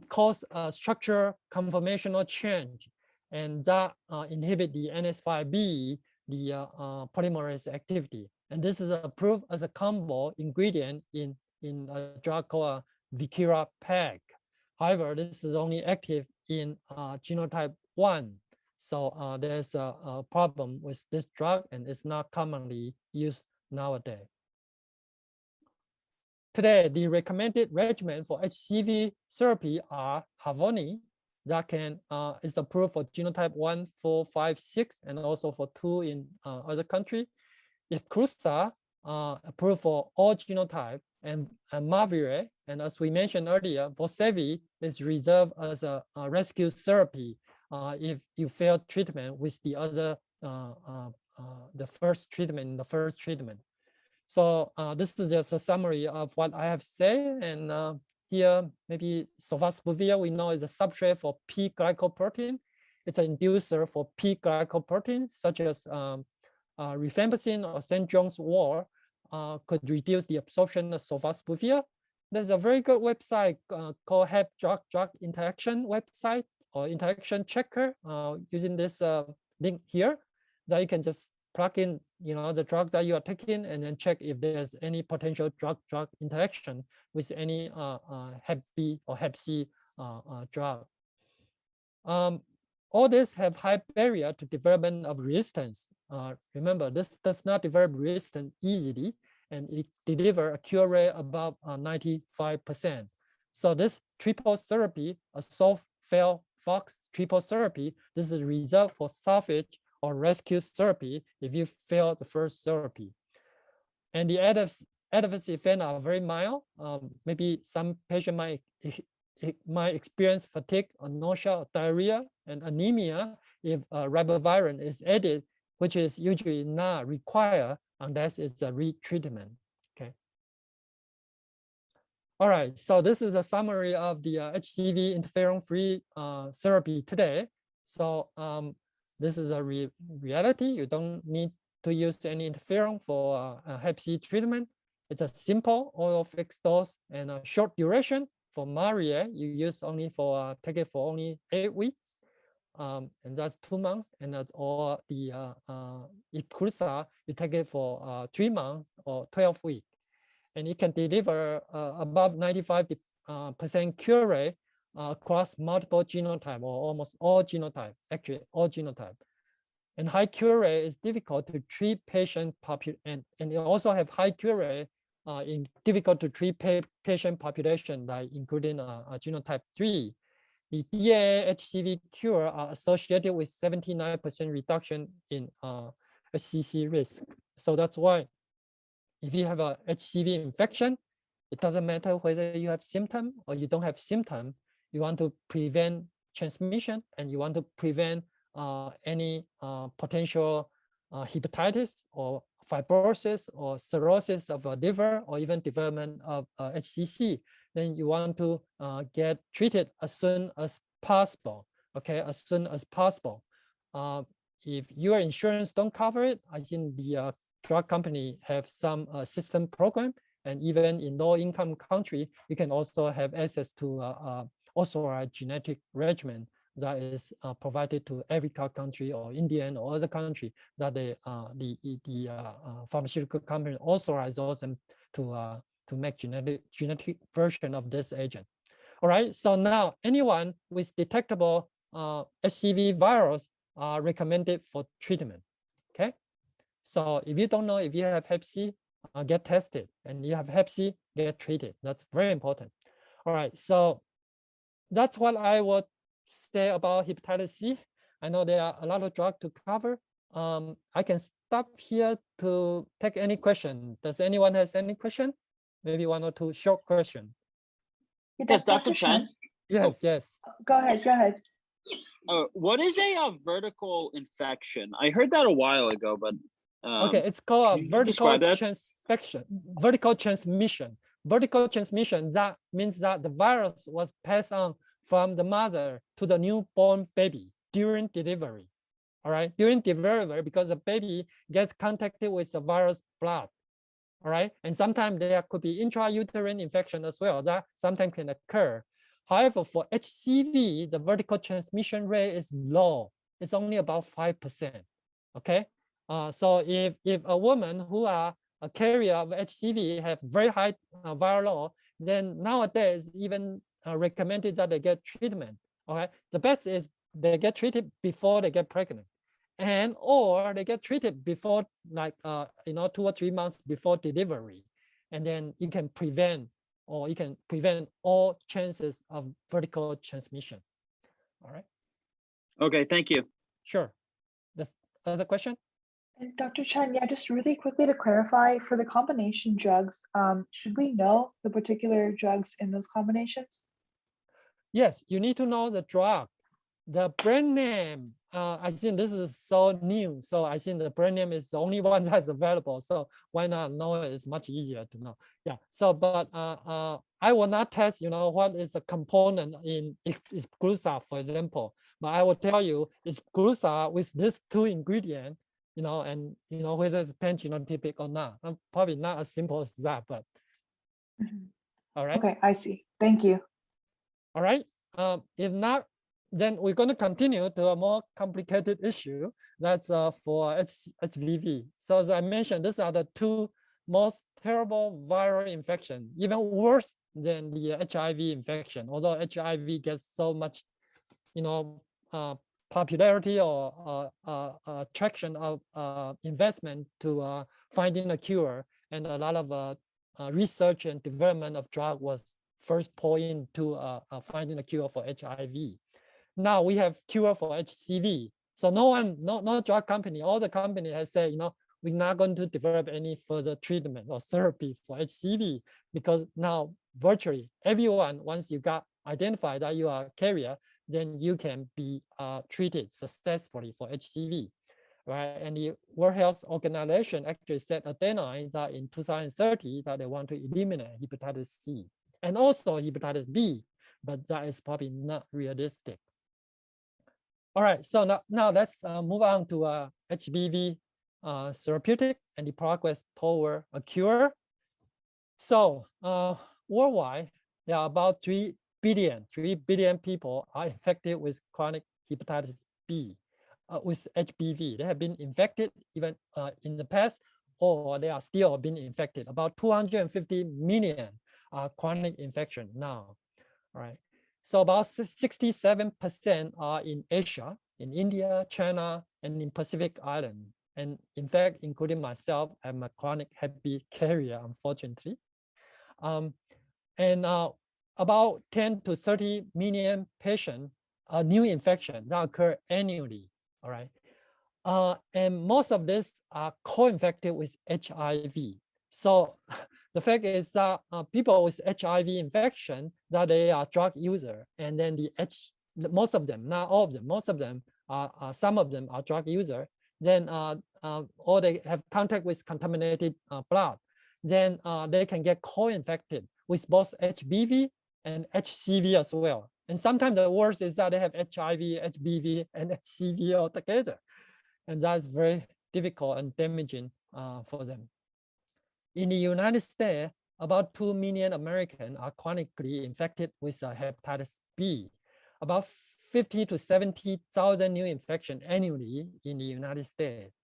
cause a structure conformational change, and that inhibit the NS5B, the polymerase activity. And this is approved as a combo ingredient in a drug called Viekira-PEG. However, this is only active in genotype 1. So there's a problem with this drug, and it's not commonly used nowadays. Today, the recommended regimen for HCV therapy are Havoni, that is approved for genotype 1, 4, 5, 6, and also for 2 in other countries. Icrusa, approved for all genotype, and Marvire. And as we mentioned earlier, Vosevi is reserved as a rescue therapy if you fail treatment with the other, the first treatment. So this is just a summary of what I have said. And here, maybe sofosbuvir, we know is a substrate for P-glycoprotein. It's an inducer for P-glycoprotein, such as rifampicin or St. John's wort could reduce the absorption of sofosbuvir. There's a very good website called Hep Drug Interaction website or interaction checker using this link here that you can just plug in, the drug that you are taking and then check if there's any potential drug interaction with any Hep B or Hep C drug. All this have high barrier to development of resistance. Remember, this does not develop resistance easily, and it deliver a cure rate above 95%. So this triple therapy, a Fail-Fox triple therapy, this is reserved for salvage or rescue therapy if you fail the first therapy. And the adverse events are very mild. Maybe some patient might experience fatigue or nausea or diarrhea and anemia if ribavirin is added, which is usually not required unless it's a retreatment. Okay. All right, so this is a summary of the HCV interferon-free therapy today. So this is a reality. You don't need to use any interferon for Hep C treatment. It's a simple oral fixed dose and a short duration. For Maria, you use only for take it for only 8 weeks, and that's 2 months. And or the Icrusa, you take it for 3 months or 12 weeks, and it can deliver above 95% cure rate across multiple genotype or almost all genotype, actually all genotype. And high cure rate is difficult to treat patient population, and it also have high cure rate in difficult to treat patient population, like including genotype 3. The DAA HCV cure are associated with 79% reduction in HCC risk. So that's why if you have a HCV infection, it doesn't matter whether you have symptom or you don't have symptom. You want to prevent transmission, and you want to prevent any potential hepatitis or fibrosis or cirrhosis of a liver or even development of HCC. Then you want to get treated as soon as possible. Okay, as soon as possible. If your insurance don't cover it, I think the drug company have some system program, and even in low-income country, you can also have access to authorized genetic regimen that is provided to every country or Indian or other country that the pharmaceutical company authorize them to make genetic version of this agent. All right, so now anyone with detectable HCV virus are recommended for treatment. Okay, so if you don't know if you have Hep C, get tested, and you have Hep C, get treated. That's very important. All right, so that's what I would say about hepatitis C. I know there are a lot of drugs to cover. I can stop here to take any question. Does anyone has any question? Maybe 1 or 2 short questions. Yes, Dr. Chen. Yes, yes. Go ahead. What is a vertical infection? I heard that a while ago, but okay, it's called a vertical transmission. Vertical transmission, that means that the virus was passed on from the mother to the newborn baby during delivery. All right, during delivery, because the baby gets contacted with the virus blood. All right, and sometimes there could be intrauterine infection as well. That sometimes can occur. However, for HCV, the vertical transmission rate is low. It's only about 5%. Okay, so if a woman who are a carrier of HCV have very high viral load, then nowadays even recommended that they get treatment. Okay, the best is they get treated before they get pregnant, and or they get treated before, like 2 or 3 months before delivery, and then you can prevent all chances of vertical transmission. All right. Okay, thank you. Sure. That's a question. And Dr. Chen, yeah, just really quickly to clarify, for the combination drugs, should we know the particular drugs in those combinations? Yes, you need to know the drug, the brand name. I think this is so new, so I think the brand name is the only one that's available. So why not know it? It's much easier to know. Yeah. So, but I will not test, what is the component in Isglusa, for example. But I will tell you, Isglusa with these two ingredients, and whether it's pan-genotypic or not. Probably not as simple as that, but all right. Okay, I see. Thank you. All right. If not, then we're going to continue to a more complicated issue. That's for HBV. So as I mentioned, these are the two most terrible viral infections, even worse than the HIV infection. Although HIV gets so much, popularity or traction of investment to finding a cure, and a lot of research and development of drug was first point to finding a cure for HIV. Now we have cure for HCV. So no drug company, all the company has said, we're not going to develop any further treatment or therapy for HCV, because now virtually everyone, once you got identified that you are a carrier, then you can be treated successfully for HCV. Right, and the World Health Organization actually set a deadline that in 2030 that they want to eliminate hepatitis C and also hepatitis B, but that is probably not realistic. All right, so now let's move on to HBV therapeutic and the progress toward a cure. So worldwide, there are about 3 billion people are infected with chronic hepatitis B. With HBV. They have been infected even in the past, or they are still being infected. About 250 million chronic infection now. All right. So about 67% are in Asia, in India, China, and in Pacific Island. And in fact, including myself, I'm a chronic Hep B carrier, unfortunately. And about 10 to 30 million patient new infection that occur annually. All right. And most of this are co-infected with HIV. So the fact is that people with HIV infection, that they are drug user, and then most of them, not all of them, most of them are some of them are drug user, then or they have contact with contaminated blood, then they can get co-infected with both HBV and HCV as well. And sometimes the worst is that they have HIV, HBV, and HCV all together. And that's very difficult and damaging for them. In the United States, about 2 million Americans are chronically infected with hepatitis B. About 50 to 70,000 new infections annually in the United States.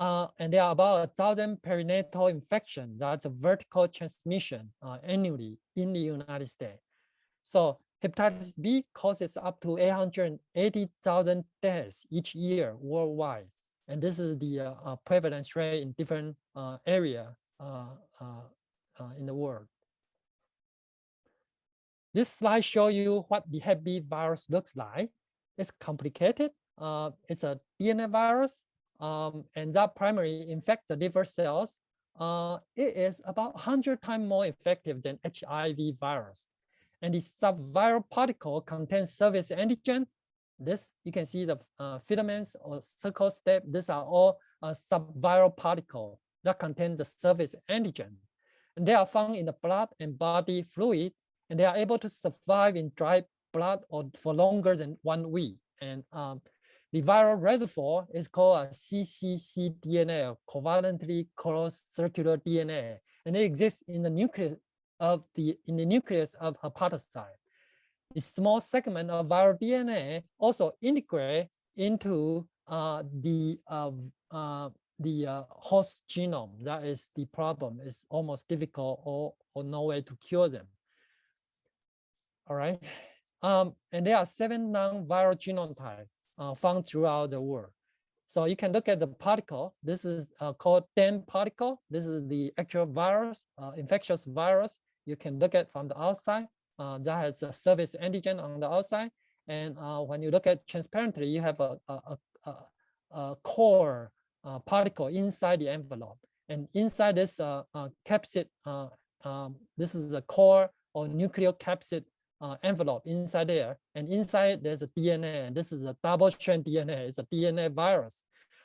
And there are about 1,000 perinatal infections. That's a vertical transmission annually in the United States. So hepatitis B causes up to 880,000 deaths each year worldwide. And this is the prevalence rate in different areas in the world. This slide shows you what the Hep B virus looks like. It's complicated. It's a DNA virus, and that primarily infects the liver cells. It is about 100 times more effective than HIV virus. And the subviral particle contains surface antigen. This, you can see the filaments or circle step. These are all subviral particles that contain the surface antigen. And they are found in the blood and body fluid, and they are able to survive in dry blood or for longer than 1 week. And the viral reservoir is called a cccDNA, covalently cross-circular DNA, and it exists in the nucleus of hepatocyte. The small segment of viral DNA also integrate into the host genome. That is the problem. It's almost difficult or no way to cure them. All right. And there are 7 non-viral genotypes found throughout the world. So you can look at the particle. This is called DAM particle. This is the actual virus, infectious virus. You can look at from the outside. That has a surface antigen on the outside. And when you look at transparently, you have a core particle inside the envelope. And inside this capsid, this is a core or nucleocapsid envelope inside there. And inside there's a DNA, and this is a double-strand DNA. It's a DNA virus,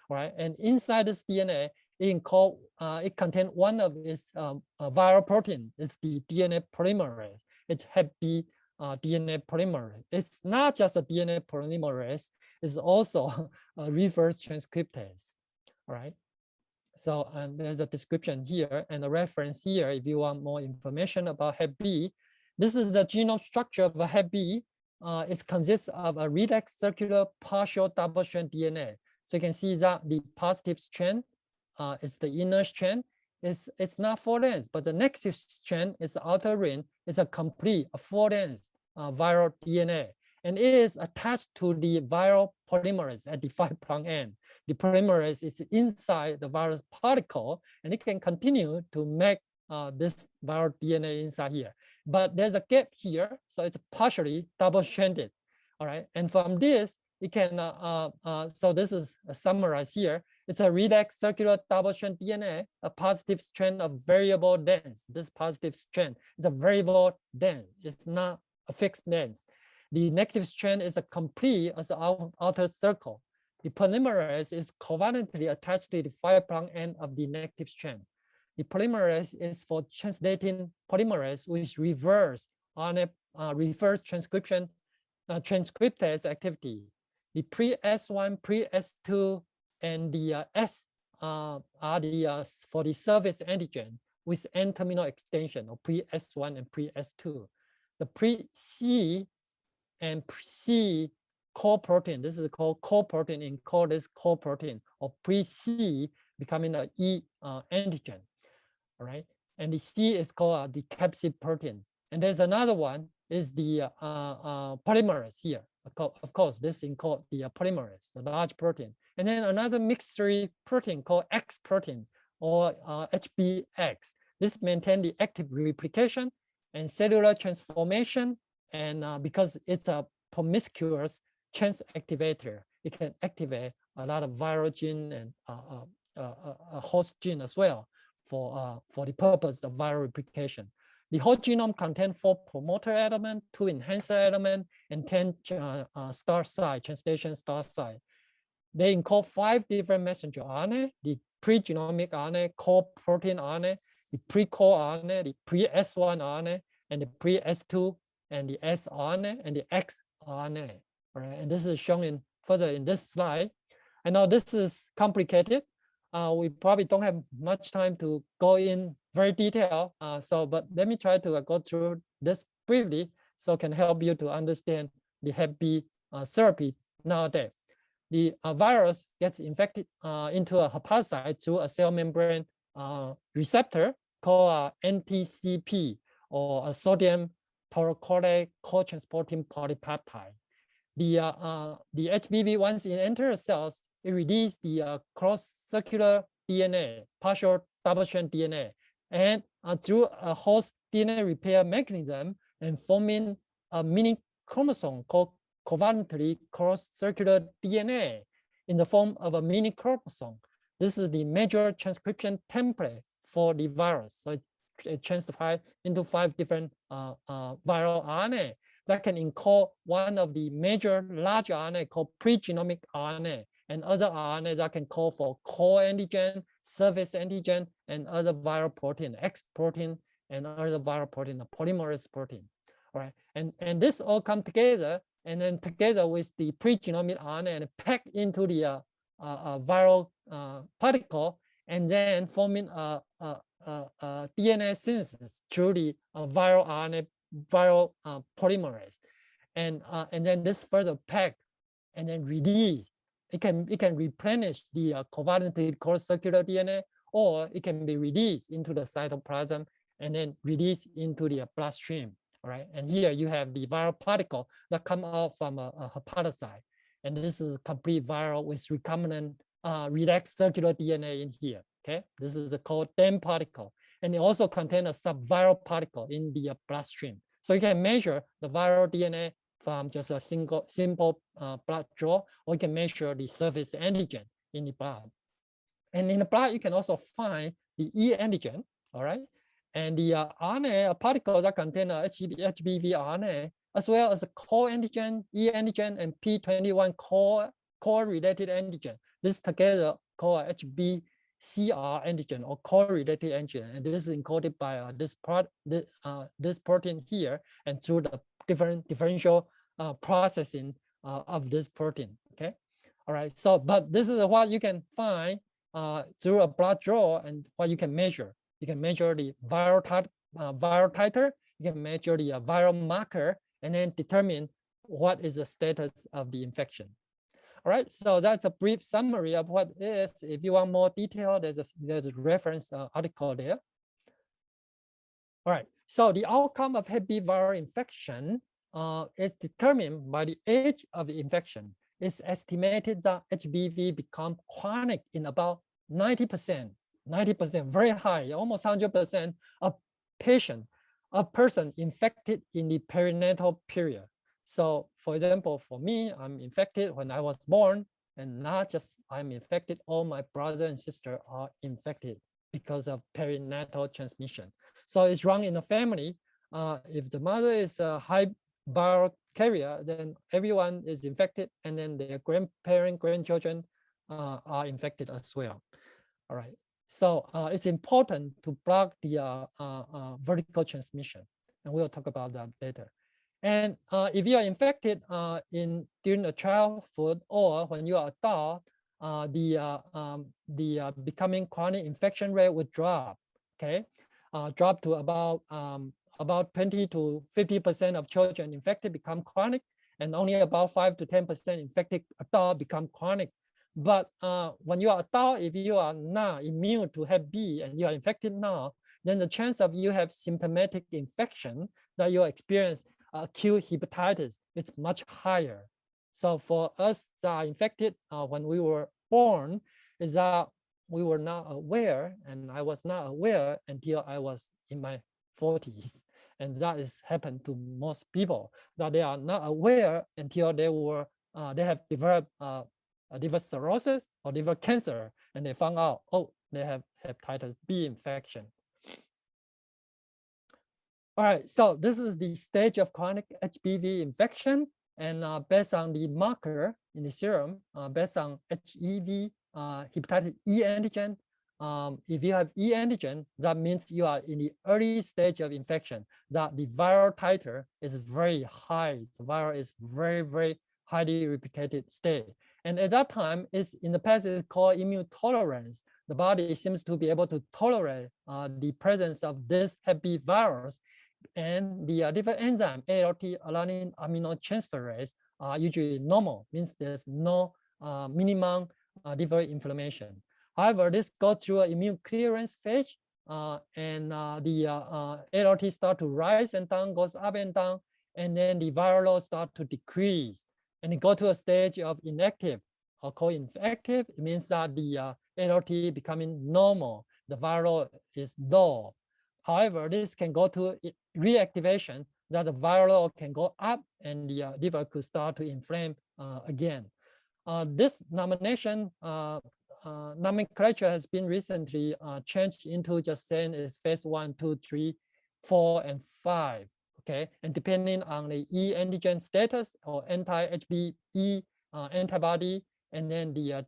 right? And inside this DNA, it contains one of its viral protein. It's the DNA polymerase. It's Hep B DNA polymerase. It's not just a DNA polymerase. It's also a reverse transcriptase. All right. So and there's a description here and a reference here if you want more information about Hep B. This is the genome structure of a Hep B. It consists of a redax circular partial double-strand DNA. So you can see that the positive strand is the inner strand. It's not full-length, but the negative strand is the outer ring. It's a complete, full-length viral DNA. And it is attached to the viral polymerase at the 5' end. The polymerase is inside the virus particle, and it can continue to make this viral DNA inside here. But there's a gap here, so it's partially double-stranded. All right, and from this, it can, so this is summarized here. It's a redax circular double-strand DNA, a positive strand of variable length. This positive strand is a variable length. It's not a fixed length. The negative strand is a complete as an outer circle. The polymerase is covalently attached to the 5' end of the negative strand. The polymerase is for translating polymerase with reverse RNA, reverse transcription, transcriptase activity. The pre-S1, pre-S2, and the S are the for the surface antigen with N-terminal extension, or pre-S1 and pre-S2. The pre-C and C core protein, this is called core protein, encode this core protein, or pre-C becoming an E antigen, all right? And the C is called the capsid protein. And there's another one, is the polymerase here. Of course, this encode the polymerase, the large protein. And then another mixed protein called X protein, or HBX. This maintains the active replication and cellular transformation. And because it's a promiscuous trans activator, it can activate a lot of viral gene and a host gene as well for the purpose of viral replication. The whole genome contains 4 promoter elements, 2 enhancer elements, and 10 start site, translation start site. They encode 5 different messenger RNA, the pre-genomic RNA, core protein RNA, the pre-core RNA, the pre-S1 RNA, and the pre-S2, and the sRNA, and the xRNA. All right, and this is shown in further in this slide. I know this is complicated. We probably don't have much time to go in very detail. But let me try to go through this briefly so it can help you to understand the Hep B therapy nowadays. The virus gets infected into a hepatocyte through a cell membrane receptor called NTCP, or a sodium taurocholate co-transporting polypeptide. The HBV, once it enters cells, it releases the cross-circular DNA, partial double-strand DNA, and through a host DNA repair mechanism and forming a mini chromosome called covalently cross-circular DNA in the form of a mini chromosome. This is the major transcription template for the virus. So it transfers into 5 different viral RNA that can encode one of the major large RNA called pre-genomic RNA, and other RNA that can code for core antigen, surface antigen, and other viral protein, X protein, and other viral protein, the polymerase protein. All right, and this all come together, and then together with the pre-genomic RNA and packed into the viral particle, and then forming a DNA synthesis through the viral RNA, viral polymerase, and then this further pack and then release. It can replenish the covalently cross-circular DNA, or it can be released into the cytoplasm and then released into the bloodstream. All right, and here you have the viral particle that come out from a hepatocyte, and this is complete viral with recombinant redax circular DNA in here. Okay, this is called DAM particle, and it also contains a subviral particle in the bloodstream. So you can measure the viral DNA from just a simple blood draw, or you can measure the surface antigen in the blood. And in the blood, you can also find the E antigen, all right? And the RNA particles that contain HBV RNA, as well as the core antigen, E antigen, and P21 core-related antigen. This together called HBCR antigen or core-related antigen, and this is encoded by this protein here, and through the different differential processing of this protein. Okay, all right. So, but this is what you can find through a blood draw, and what you can measure. You can measure the viral titer. You can measure the viral marker, and then determine what is the status of the infection. All right, so that's a brief summary of what it is. If you want more detail, there's a reference article there. All right, so the outcome of Hep B viral infection is determined by the age of the infection. It's estimated that HBV become chronic in about 90%, very high, almost 100% of a person infected in the perinatal period. So for example, for me, I'm infected when I was born, and not just I'm infected, all my brother and sister are infected because of perinatal transmission. So it's run in a family. If the mother is a high viral carrier, then everyone is infected, and then their grandchildren are infected as well. All right. So it's important to block the vertical transmission, and we'll talk about that later. And if you are infected during the childhood or when you are adult, the becoming chronic infection rate would drop. Okay, drop to about 20 to 50% of children infected become chronic, and only about 5 to 10% infected adult become chronic. But when you are adult, if you are not immune to Hep B and you are infected now, then the chance of you have symptomatic infection that you experience acute hepatitis, it's much higher. So for us that are infected when we were born, is that we were not aware, and I was not aware until I was in my 40s. And that is happened to most people, that they are not aware until they have developed liver cirrhosis or liver cancer, and they found out, oh, they have hepatitis B infection. All right, so this is the stage of chronic HBV infection, and based on the marker in the serum, based on HEV hepatitis E antigen, if you have E antigen, that means you are in the early stage of infection, that the viral titer is very high. The viral is very, very highly replicated state. And at that time, in the past, it's called immune tolerance. The body seems to be able to tolerate the presence of this Hep B virus, and the liver enzyme ALT alanine aminotransferase are usually normal, means there's no minimum liver inflammation. However, this goes through an immune clearance phase, and the ALT start to rise and down, goes up and down, and then the viral load start to decrease, and it go to a stage of inactive or co-infective. It means that the ALT becoming normal, the viral is low. However, this can go to reactivation, that the viral load can go up and the liver could start to inflame again. This nomenclature has been recently changed into just saying it's phase 1, 2, 3, 4, and 5. Okay, and depending on the E antigen status or anti-HBe antibody, and then the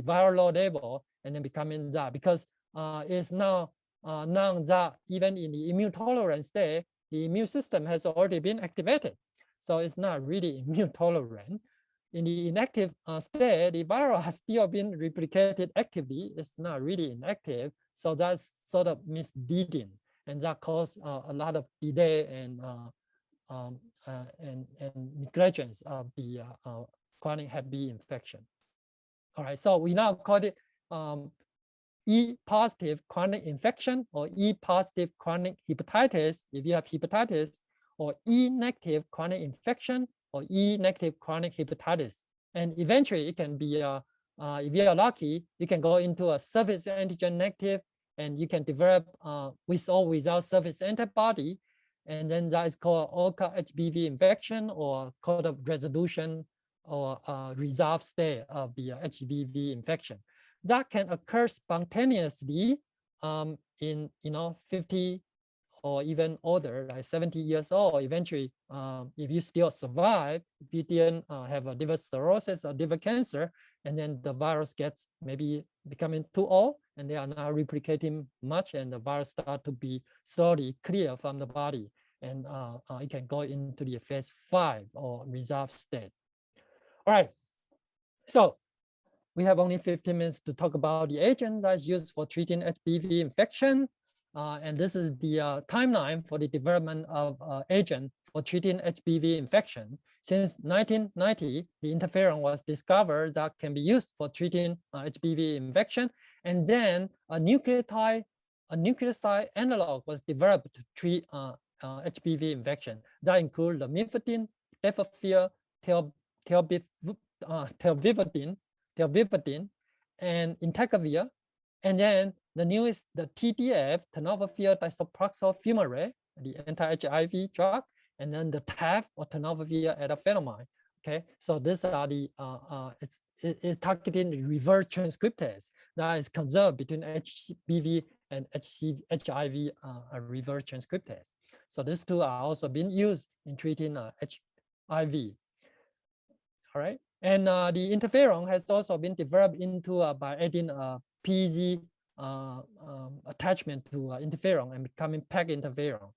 viral load level, and then becoming that, because it's now known that even in the immune tolerance state, the immune system has already been activated. So it's not really immune tolerant. In the inactive state, the viral has still been replicated actively. It's not really inactive. So that's sort of misleading. And that caused a lot of delay and negligence of the chronic Hep B infection. All right, so we now call it E positive chronic infection or E positive chronic hepatitis if you have hepatitis, or E negative chronic infection or E negative chronic hepatitis. And eventually it can be, if you are lucky, you can go into a surface antigen negative, and you can develop with or without surface antibody. And then that is called OCA HBV infection, or code of resolution or resolved state of the HBV infection. that can occur spontaneously in 50 or even older, like 70 years old. Eventually, if you still survive, if you didn't have a liver cirrhosis or liver cancer, and then the virus gets maybe becoming too old and they are not replicating much, and the virus start to be slowly clear from the body, and it can go into the phase 5 or resolve state. All right, so we have only 15 minutes to talk about the agent that's used for treating HBV infection. And this is the timeline for the development of agent for treating HBV infection. Since 1990, the interferon was discovered that can be used for treating HBV infection. And then a nucleoside analog was developed to treat HBV infection. That includes the lamivudine, tenofovir, telvivudine, and entecavir. And then the newest, the TDF, tenofovir disoproxil fumarate, the anti-HIV drug, and then the TAF or tenofovir etafenamide. Okay, so these are the it's targeting the reverse transcriptase that is conserved between HBV and HIV reverse transcriptase. So these two are also being used in treating HIV. All right, and the interferon has also been developed into by adding PEG attachment to interferon and becoming PEG interferon.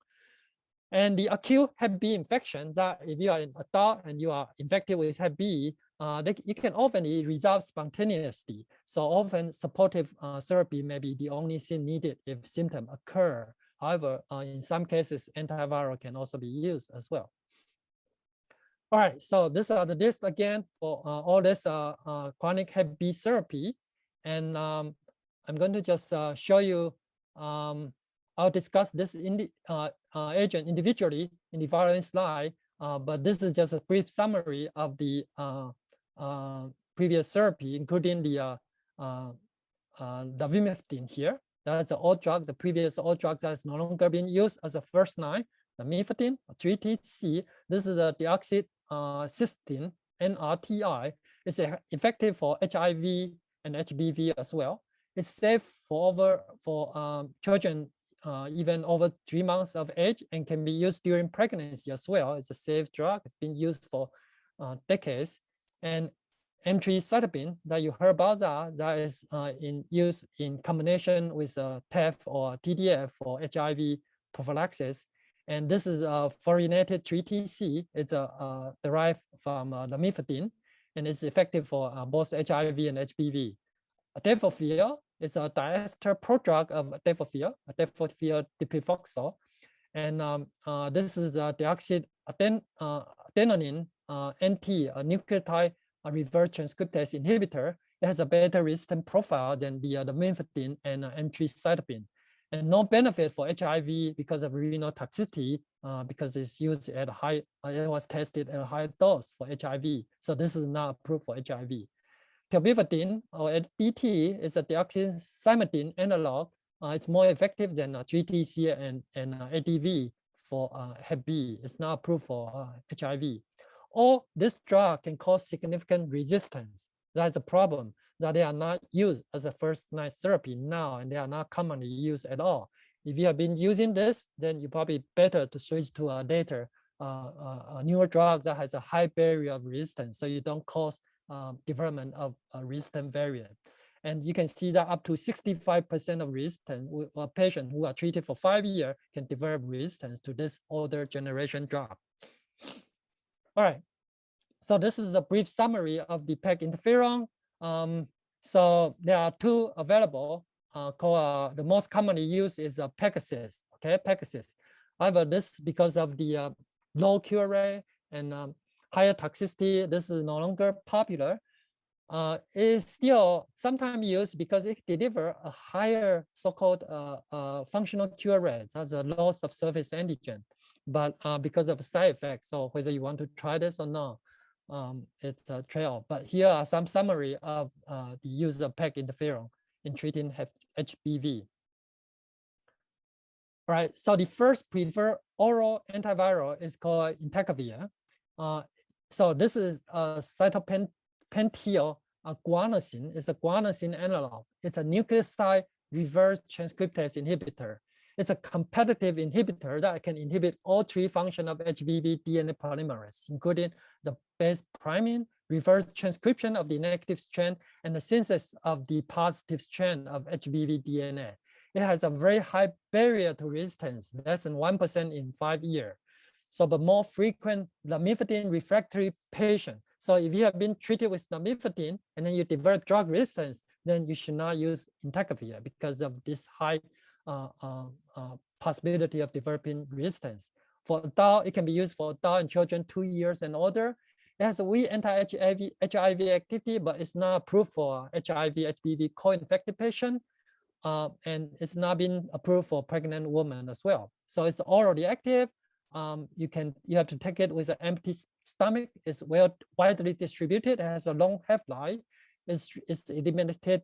And the acute Hep B infection, that if you are an adult and you are infected with Hep B, you can often resolve spontaneously. So often supportive therapy may be the only thing needed if symptoms occur. However, in some cases, antiviral can also be used as well. All right, so these are the list again for all this chronic Hep B therapy. And I'm going to just show you, I'll discuss this agent individually in the following slide, but this is just a brief summary of the previous therapy, including the lamivudine here. That's the old drug, the previous old drug that's no longer being used as a first line. Lamivudine, 3TC, this is a deoxycysteine, NRTI. It's effective for HIV and HBV as well. It's safe for children even over 3 months of age, and can be used during pregnancy as well. It's a safe drug. It's been used for decades. And emtricitabine that you heard about, that is in use in combination with TEF or TDF for HIV prophylaxis. And this is a fluorinated 3TC. It's derived from lamivudine, and it's effective for both HIV and HBV. Tenofovir is a diester prodrug of tenofovir dipifoxal, and this is a deoxyadenine NT, a nucleotide reverse transcriptase inhibitor. It has a better resistant profile than the lamivudine and emtricitabine, and no benefit for HIV because of renal toxicity, because it's used at a high, it was tested at a high dose for HIV. So this is not approved for HIV. Telvivudine or DT is a deoxycysteine analog. It's more effective than 3TC and ADV for Hep B. It's not approved for HIV. Or this drug can cause significant resistance. That's a problem, that they are not used as a first-line therapy now, and they are not commonly used at all. If you have been using this, then you probably better to switch to a later, a newer drug that has a high barrier of resistance, so you don't cause development of a resistant variant. And you can see that up to 65% of resistance, a patient who are treated for 5 years can develop resistance to this older generation drug. All right, so this is a brief summary of the PEG interferon. So there are two available, the most commonly used is Pegasus, okay, Pegasus. However, this, because of the low cure rate and higher toxicity, this is no longer popular. It is still sometimes used because it delivers a higher so-called functional cure rate, as a loss of surface antigen, but because of side effects. So whether you want to try this or not, it's a trade-off. But here are some summary of the use of PEG interferon in treating HBV. All right, so the first preferred oral antiviral is called entecavir. So this is a cytopentyl guanosine. It's a guanosine analog. It's a nucleoside reverse transcriptase inhibitor. It's a competitive inhibitor that can inhibit all three functions of HBV DNA polymerase, including the base priming, reverse transcription of the negative strand, and the synthesis of the positive strand of HBV DNA. It has a very high barrier to resistance, less than 1% in 5 years. So the more frequent lamivudine refractory patient. So if you have been treated with lamivudine and then you develop drug resistance, then you should not use entecavir because of this high possibility of developing resistance. For adult, it can be used for adult and children 2 years and older. It has a weak anti-HIV activity, but it's not approved for HIV, HBV co-infected patient. And it's not been approved for pregnant women as well. So it's already active. You have to take it with an empty stomach. It's widely distributed. It has a long half-life. It's eliminated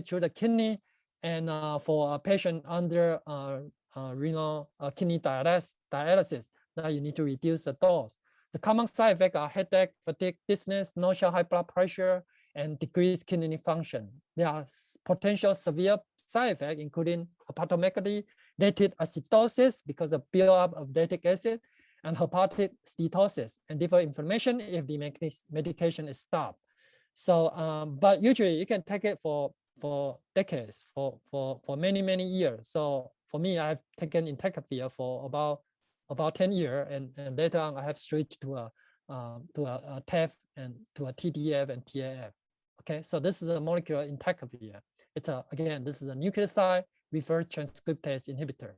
through the kidney. And for a patient under renal kidney dialysis, that you need to reduce the dose. The common side effects are headache, fatigue, dizziness, nausea, high blood pressure, and decreased kidney function. There are potential severe side effects, including hepatomegaly, lactic acidosis because of buildup of lactic acid, and hepatic steatosis, and liver inflammation if the medication is stopped. So, but usually you can take it for decades, for many years. So for me, I've taken entecavir for about 10 years, and later on I have switched to a TEF and to a TDF and TAF. Okay, so this is a molecule entecavir. It's again, this is a nucleoside reverse transcriptase inhibitor.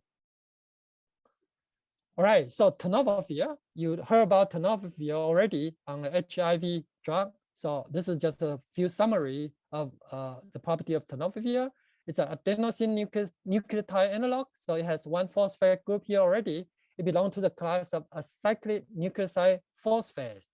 All right, so tenofovir, you heard about tenofovir already on the HIV drug. So this is just a few summary of the property of tenofovir. It's an adenosine nucleotide analog, so it has one phosphate group here already. It belongs to the class of acyclic nucleoside phosphonates.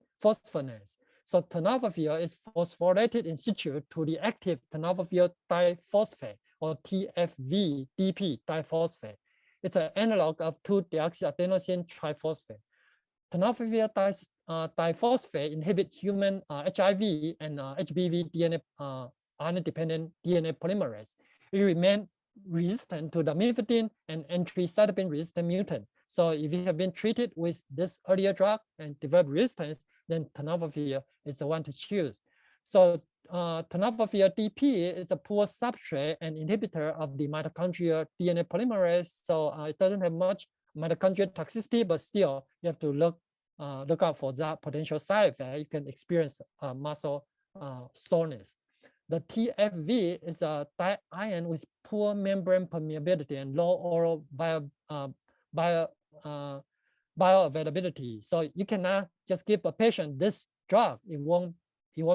So tenofovir is phosphorylated in situ to the active tenofovir diphosphate, or TFV-DP diphosphate. It's an analog of 2-deoxyadenosine triphosphate. Tenofovir diphosphate inhibit human HIV and HBV DNA RNA-dependent DNA polymerase. It remains resistant to lamivudine and entry-cytopin-resistant mutant. So if you have been treated with this earlier drug and develop resistance, then tenofovir is the one to choose. So tenofovir DP is a poor substrate and inhibitor of the mitochondrial DNA polymerase. So it doesn't have much mitochondrial toxicity, but still you have to look out for that potential side effect. You can experience muscle soreness. The TFV is a diion with poor membrane permeability and low oral bioavailability. So you cannot just give a patient this drug, it won't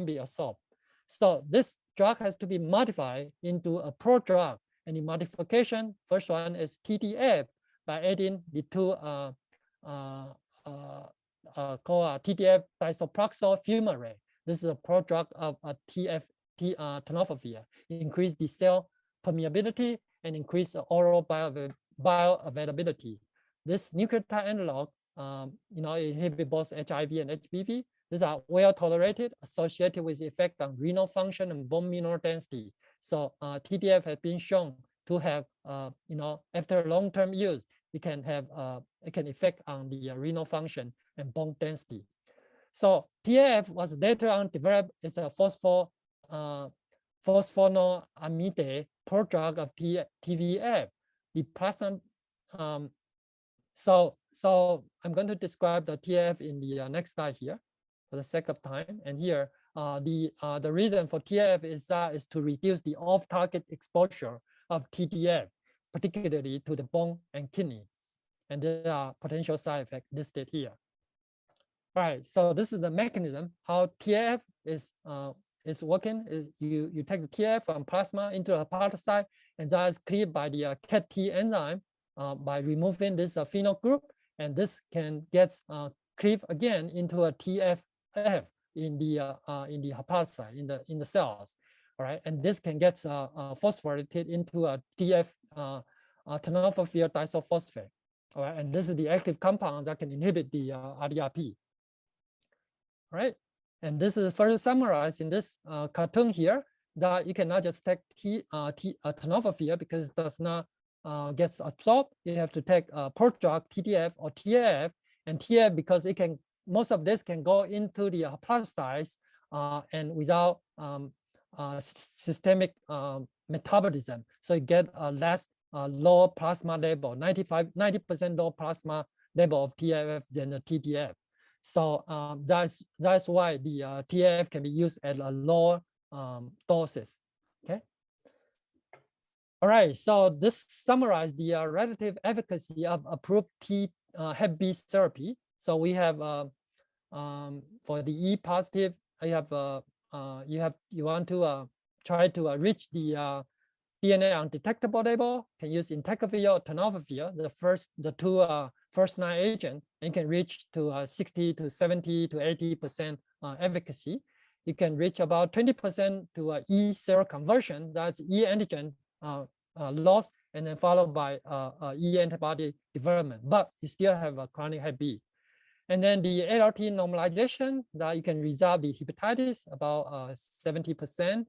be absorbed. So this drug has to be modified into a prodrug. And the modification, first one is TTF by adding the two called TTF disoproxil fumarate. This is a prodrug of tenofovir. Increase the cell permeability and increase the oral bioavailability. This nucleotide analog, inhibit both HIV and HBV. These are well tolerated, associated with effect on renal function and bone mineral density. So TTF has been shown to have, after long-term use, it can affect on the renal function and bone density. So TAF was later on developed as a phosphonoamide prodrug of TVF. The plasma. So I'm going to describe the TAF in the next slide here, for the sake of time. And here, the reason for TAF is to reduce the off-target exposure of TTF, particularly to the bone and kidney. And there are potential side effects listed here. All right, so this is the mechanism how TAF is working. Is you take the TAF from plasma into a hepatocyte, and that is cleaved by the CAT-T enzyme by removing this phenol group, and this can get cleaved again into a TFF in the hepatocyte in the cells. All right, and this can get phosphorylated into a TF tenofovir disophosphate. All right, and this is the active compound that can inhibit the RDRP. All right, And this is further summarized in this cartoon here, that you cannot just take tenofovir because it does not get absorbed. You have to take prodrug TTF or TAF, and TAF because it can, most of this can go into the hepatocytes and without systemic metabolism. So you get a less low plasma level, 90% low plasma level of TAF than the TTF. So that's why the TAF can be used at a lower doses. Okay. All right. So this summarizes the relative efficacy of approved Hep B therapy. So we have for the E positive, you want to try to reach the DNA undetectable level. Can use entecavir or tenofovir, the two first line agent, and can reach to 60 to 70 to 80% efficacy. You can reach about 20% to E seroconversion, that's E antigen loss, and then followed by E antibody development. But you still have a chronic Hep B. And then the ALT normalization, that you can resolve the hepatitis about 70%.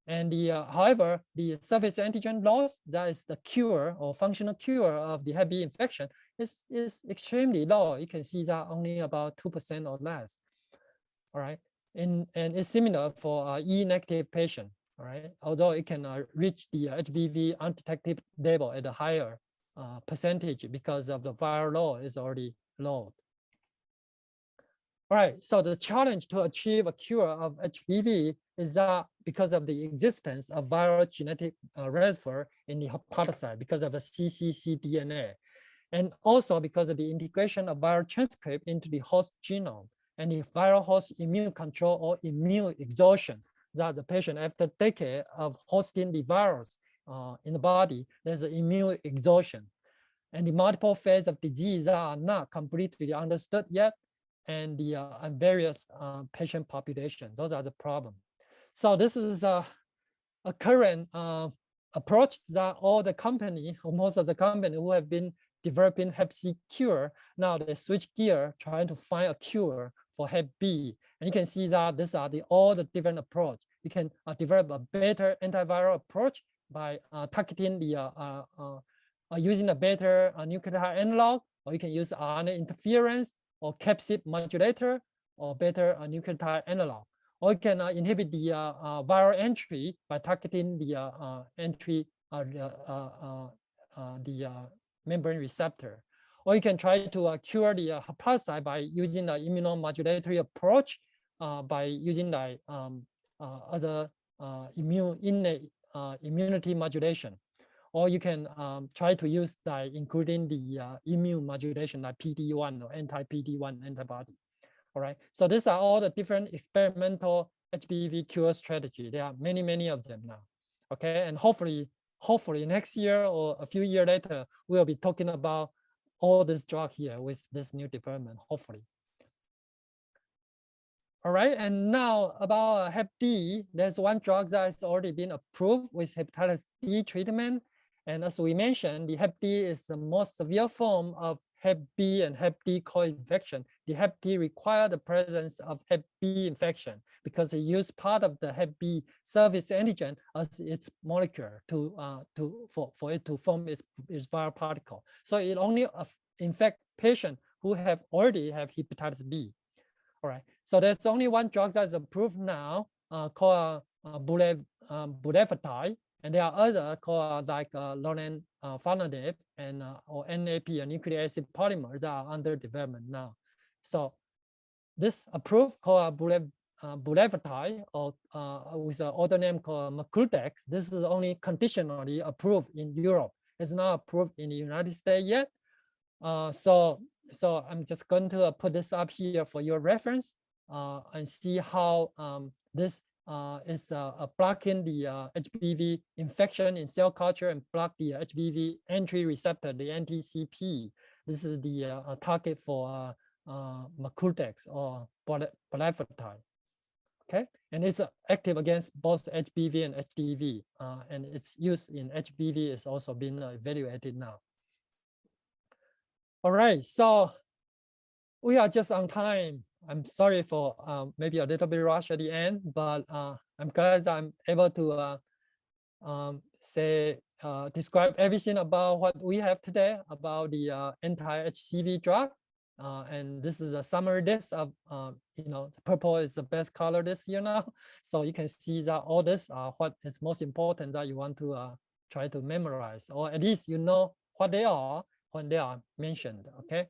And however, the surface antigen loss, that is the cure or functional cure of the Hep B infection, is extremely low. You can see that only about 2% or less. All right, and it's similar for E negative patient. All right, although it can reach the HBV undetected level at a higher percentage because of the viral load is already low. All right, so the challenge to achieve a cure of HBV is that because of the existence of viral genetic reservoir in the hepatocyte, because of the cccDNA, and also because of the integration of viral transcript into the host genome and the viral host immune control or immune exhaustion, that the patient after decade of hosting the virus in the body, there's an immune exhaustion. And the multiple phases of disease are not completely understood yet, and the various patient population. Those are the problems. So this is a current approach that all the company, or most of the company who have been developing Hep C cure, now they switch gear trying to find a cure for Hep B. And you can see that these are all the different approach. You can develop a better antiviral approach by targeting the using a better nucleotide analog, or you can use RNA interference, or capsid modulator, or better nucleotide analog. Or you can inhibit the viral entry by targeting the entry the membrane receptor. Or you can try to cure the hepatocyte by using the immunomodulatory approach by using the other immunity modulation. Or you can try to use including the immune modulation like PD-1 or anti-PD-1 antibody. All right, so these are all the different experimental HBV cure strategy. There are many, many of them now. Okay, and hopefully next year or a few years later, we'll be talking about all this drug here with this new development, hopefully. All right, and now about Hep D, there's one drug that has already been approved with hepatitis D treatment. And as we mentioned, the Hep D is the most severe form of Hep B and Hep D co-infection. The Hep D requires the presence of Hep B infection because it uses part of the Hep B surface antigen as its molecule for it to form its viral particle. So it only infects patients who already have hepatitis B. All right, so there's only one drug that's approved now called bulevirtide. And there are others called like lorenfanadib and or NAP, a nucleic acid polymer, that are under development now. So this approved called bulevirtide, or with an other name called Macutex. This is only conditionally approved in Europe. It's not approved in the United States yet. So I'm just going to put this up here for your reference and see how this is blocking the HBV infection in cell culture and block the HBV entry receptor, the NTCP. This is the target for Macutex or bulevirtide. Okay, and it's active against both HBV and HDV, and its use in HBV is also being evaluated now. All right, so we are just on time. I'm sorry for maybe a little bit rush at the end, but I'm glad I'm able to describe everything about what we have today about the anti-HCV drug. And this is a summary list of, purple is the best color this year now. So you can see that all this are what is most important that you want to try to memorize, or at least you know what they are when they are mentioned, okay?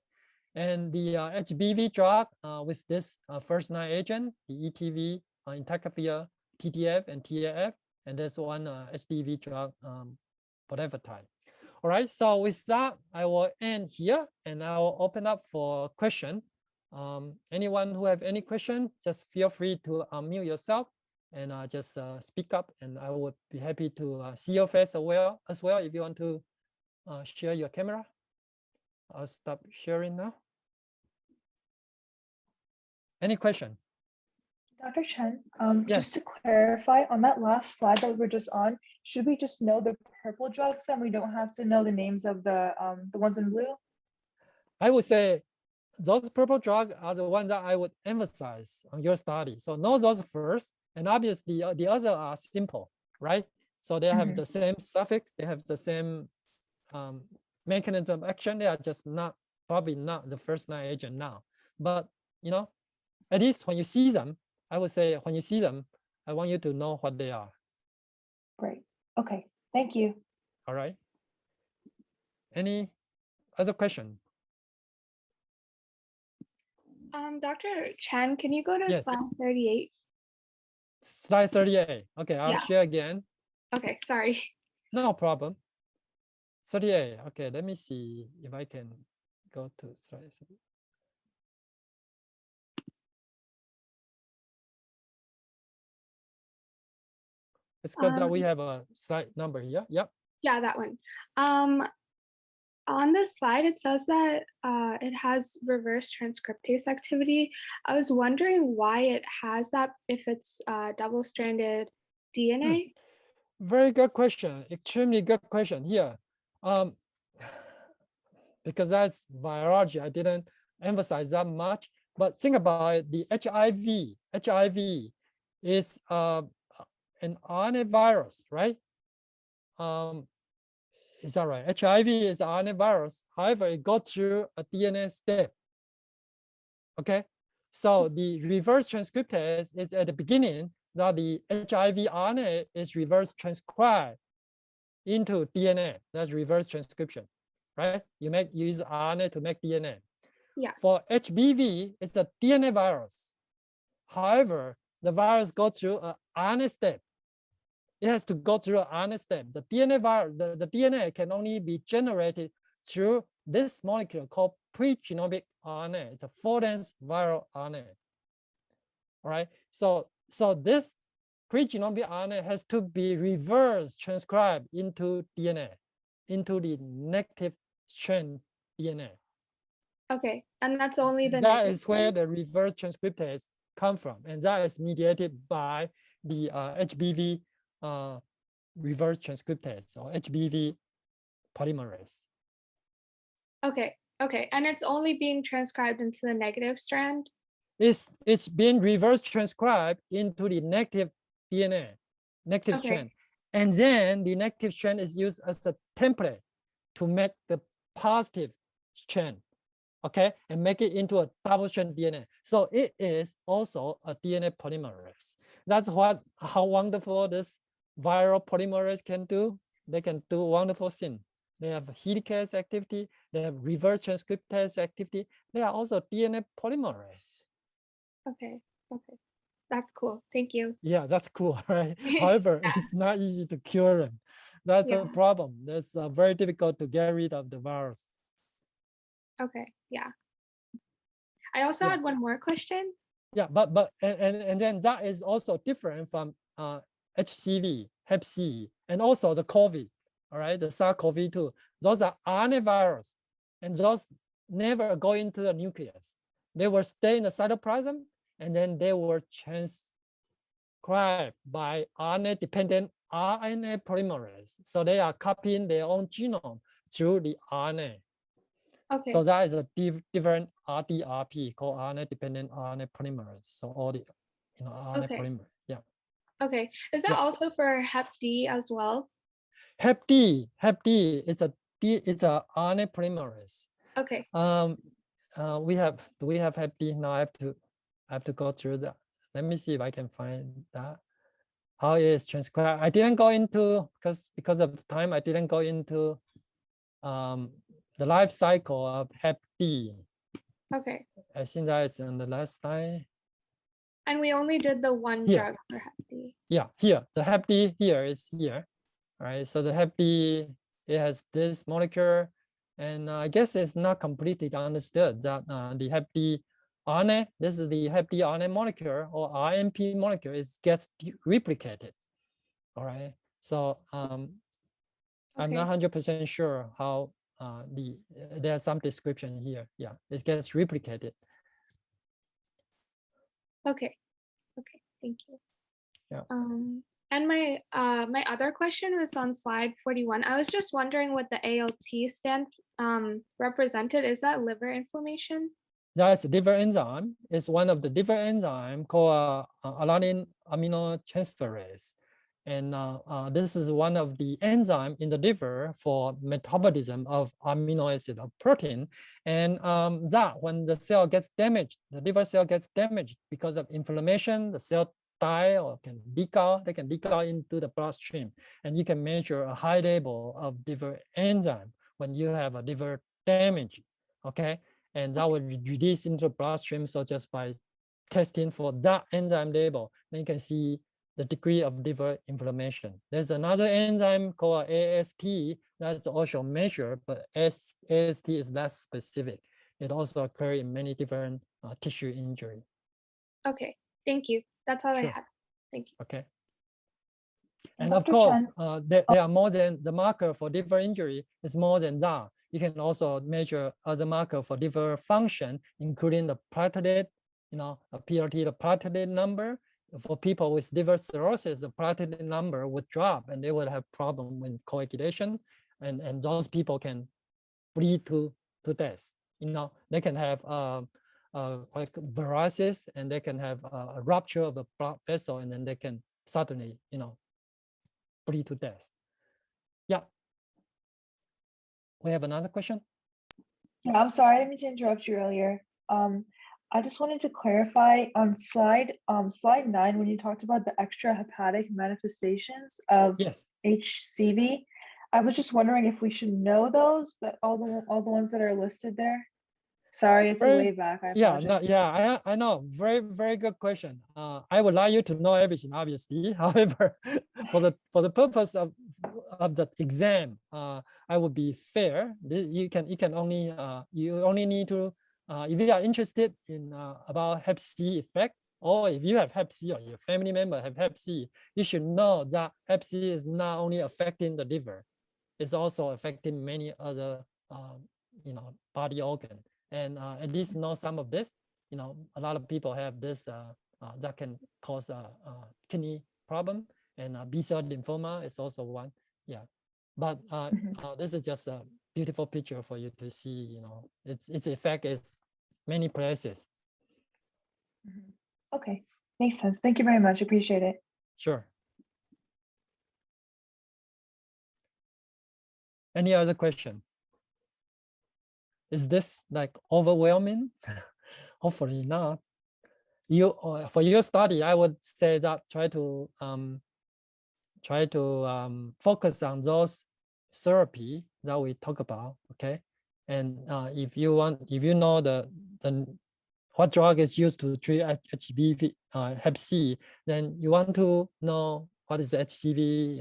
And the HBV drug with this first-line agent, the ETV, entecavir, TTF, and TAF, and there's one HDV drug, whatever type. All right, so with that, I will end here, and I will open up for question. Anyone who have any question, just feel free to unmute yourself and just speak up, and I would be happy to see your face as well if you want to share your camera. I'll stop sharing now. Any question? Dr. Chen, Yes. just to clarify on that last slide that we were just on, should we just know the purple drugs then? We don't have to know the names of the ones in blue? I would say those purple drugs are the ones that I would emphasize on your study. So know those first, and obviously the other are simple, right? So they have the same suffix, they have the same mechanism of action. They are just probably not the first-line agent now. But at least when you see them, I would say when you see them, I want you to know what they are. Great. Okay. Thank you. All right. Any other question? Dr. Chen, can you go to Yes. slide 38? Slide 38. Okay, I'll Yeah. share again. Okay, sorry. No problem. 38. Okay, let me see if I can go to slide 38. It's good that we have a slide number here. Yep. Yeah, that one. On the slide, it says that it has reverse transcriptase activity. I was wondering why it has that if it's double-stranded DNA. Very good question. Extremely good question here. Because that's virology, I didn't emphasize that much. But think about it, the HIV. HIV is an RNA virus, right? Is that right? HIV is an RNA virus. However, it goes through a DNA step. Okay, so the reverse transcriptase is at the beginning that the HIV RNA is reverse transcribed into DNA. That's reverse transcription, right? You use RNA to make DNA. Yeah. For HBV, it's a DNA virus. However, the virus goes through an RNA step. It has to go through an RNA step. The DNA can only be generated through this molecule called pre-genomic RNA. It's a full-length viral RNA. All right. So this pre-genomic RNA has to be reverse transcribed into DNA, into the negative strand DNA. Okay, and that's only the that is where the reverse transcriptase come from, and that is mediated by the HBV reverse transcriptase or HBV polymerase. Okay, and it's only being transcribed into the negative strand? It's being reverse transcribed into the negative DNA, negative strand. And then the negative strand is used as a template to make the positive strand, okay, and make it into a double strand DNA. So it is also a DNA polymerase. That's how wonderful this viral polymerase can do. They can do wonderful things. They have helicase activity. They have reverse transcriptase activity. They are also DNA polymerase. Okay. That's cool. Thank you. Yeah, that's cool, right? However, it's not easy to cure them. That's a problem. It's very difficult to get rid of the virus. Okay, yeah. I also had one more question. Yeah, but and then that is also different from HCV, Hep C, and also the COVID, all right, the SARS-CoV-2. Those are RNA virus, and those never go into the nucleus. They will stay in the cytoplasm, and then they were transcribed by RNA-dependent RNA polymerase. So they are copying their own genome through the RNA. Okay. So that is a different RDRP called RNA-dependent RNA polymerase. So all the RNA Okay. polymerase. Yeah. Okay. Is that also for Hep D as well? Hep D it's a RNA polymerase. Okay. Do we have Hep D? Now I have to go through that. Let me see if I can find that. How it is transcribed. I didn't go into because of the time. I didn't go into the life cycle of Hep D. Okay. I think that is on the last slide. And we only did the one Here. drug for Hep D. Yeah, here the Hep D here is here. All right. So the Hep D, it has this molecule, and I guess it's not completely understood that the Hep D RNA, this is the Hep D RNA molecule or RNP molecule, gets replicated. All right. So I'm not 100% sure how there's some description here. Yeah, it gets replicated. Okay. Okay. Thank you. Yeah. And my my other question was on slide 41. I was just wondering what the ALT stand represented. Is that liver inflammation? That's a liver enzyme. It's one of the liver enzyme called alanine aminotransferase. And this is one of the enzyme in the liver for metabolism of amino acid of protein. And that when the cell gets damaged, the liver cell gets damaged because of inflammation, the cell die or can leak out, they can leak out into the bloodstream. And you can measure a high level of liver enzyme when you have a liver damage, okay? And that will release into the bloodstream. So just by testing for that enzyme level, then you can see the degree of liver inflammation. There's another enzyme called AST that's also measured, but AST is less specific. It also occurs in many different tissue injury. Okay, thank you. That's all I Sure. had. Thank you. Okay. And Dr. of course, Chen. there are more than the marker for liver injury is more than that. You can also measure other marker for liver function, including the platelet, a PLT, the platelet number. For people with liver cirrhosis, the platelet number would drop and they would have problem with coagulation. And those people can bleed to death. They can have like varices, and they can have a rupture of the blood vessel, and then they can suddenly, bleed to death. Yeah. We have another question. Yeah, I'm sorry, I didn't mean to interrupt you earlier. I just wanted to clarify on slide 9 when you talked about the extrahepatic manifestations of Yes. HCV. I was just wondering if we should know those, that all the ones that are listed there. Sorry, it's way back. I apologize. I know. Very, very good question. I would like you to know everything, obviously. However, for the purpose of the exam, I would be fair. You only need to, if you are interested in about Hep C effect, or if you have Hep C or your family member have Hep C, you should know that Hep C is not only affecting the liver, it's also affecting many other body organ. And at least know some of this. A lot of people have this that can cause a kidney problem, and B-cell lymphoma is also one. Yeah, but this is just a beautiful picture for you to see. Its effect is many places. Okay, makes sense. Thank you very much. Appreciate it. Sure. Any other question? Is this like overwhelming? Hopefully not. For your study, I would say that try to focus on those therapy that we talk about. Okay, and if you know the what drug is used to treat HBV Hep C, then you want to know what is HCV,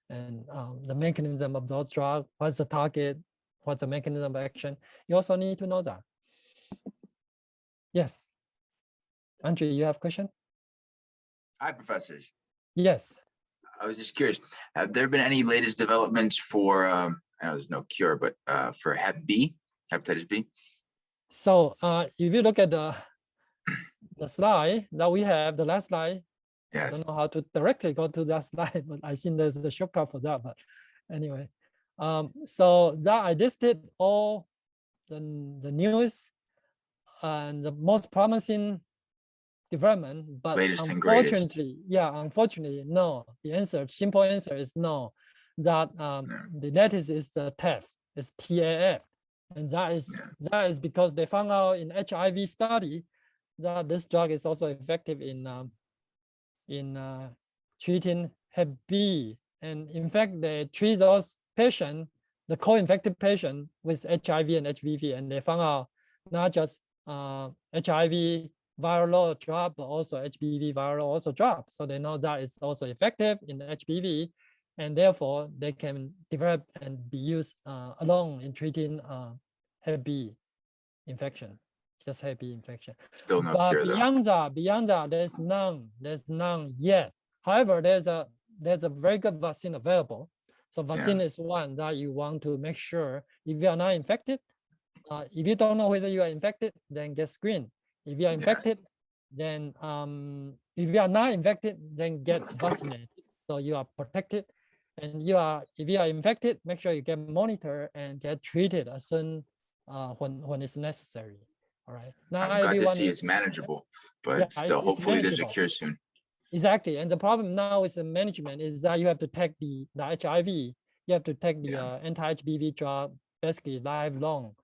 and the mechanism of those drugs. What's the target? What's the mechanism of action? You also need to know that. Yes. Andrew, you have a question? Hi, professors. Yes. I was just curious, have there been any latest developments for, I know there's no cure, but for Hep B, hepatitis B? So if you look at the slide that we have, the last slide, yes. I don't know how to directly go to that slide, but I think there's a shortcut for that. But anyway, so that I listed all the newest and the most promising development, but Latest and greatest. unfortunately, no. The simple answer is no. That the latest is the TAF, is TAF, and that is because they found out in HIV study that this drug is also effective in treating Hep B, and in fact they treat those patients, the co-infected patient, with HIV and HBV, and they found out not just HIV viral load drop, but also HBV viral also drop. So they know that it's also effective in the HBV, and therefore they can develop and be used alone in treating Hep B infection, just Hep B infection. Still no But cure though. beyond that, there's none yet. However, there's a very good vaccine available. So vaccine is one that you want to make sure if you are not infected. If you don't know whether you are infected, then get screened. If you are infected, then if you are not infected, then get vaccinated. So you are protected. And if you are infected, make sure you get monitored and get treated as soon when it's necessary. All right. Now I'm glad to see it's manageable, but still, hopefully there's a cure soon. Exactly. And the problem now with the management is that you have to take the HIV, you have to take the anti-HBV drug basically lifelong.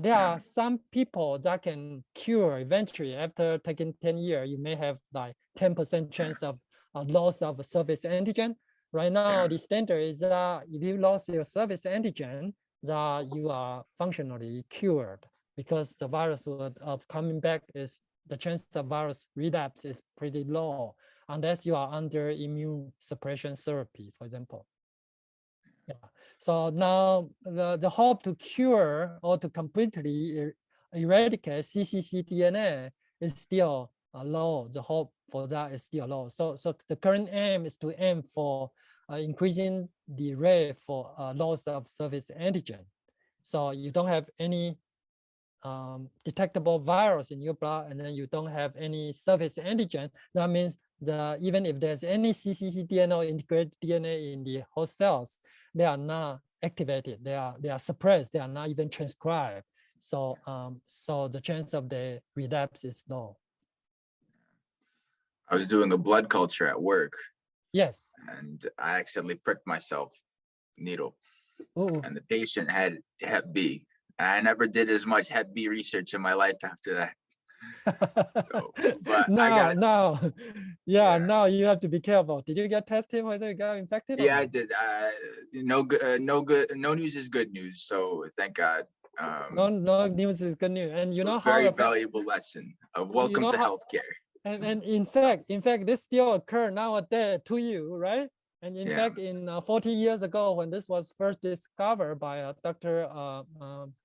There are some people that can cure eventually after taking 10 years. You may have like 10% chance of loss of surface antigen. Right now, the standard is that if you lost your surface antigen, that you are functionally cured, because the virus of coming back is, the chance of virus relapse is pretty low unless you are under immune suppression therapy, for example. So now the hope to cure or to completely eradicate cccDNA is still low. The hope for that is still low. So the current aim is to aim for increasing the rate for loss of surface antigen. So you don't have any detectable virus in your blood, and then you don't have any surface antigen. That means even if there's any cccDNA or integrated DNA in the host cells, they are not activated. They are suppressed. They are not even transcribed. So so the chance of the relapse is low. I was doing a blood culture at work. Yes. And I accidentally pricked myself, needle. Ooh. And the patient had Hep B. I never did as much Hep B research in my life after that. So, but now you have to be careful. Did you get tested whether you got infected? Yeah, I did. No news is good news. So thank God. No news is good news, and you know how very valuable lesson of welcome to healthcare. And in fact, this still occur nowadays to you, right? And in fact, in 40 years ago, when this was first discovered by Dr.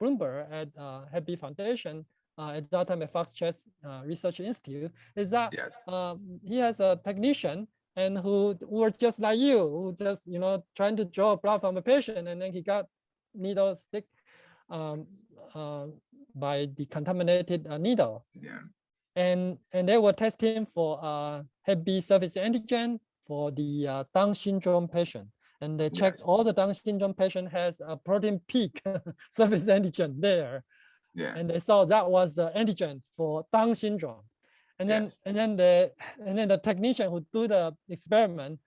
Bloomberg at Hep B Foundation, at that time at Fox Chase Research Institute, is that he has a technician and who worked just like you, who just trying to draw blood from a patient, and then he got needle stick by the contaminated needle. And they were testing for Hep B surface antigen for the Down syndrome patient, and they checked all the Down syndrome patient has a protein peak surface antigen there. And they saw that was the antigen for Down syndrome. And then the technician who do the experiment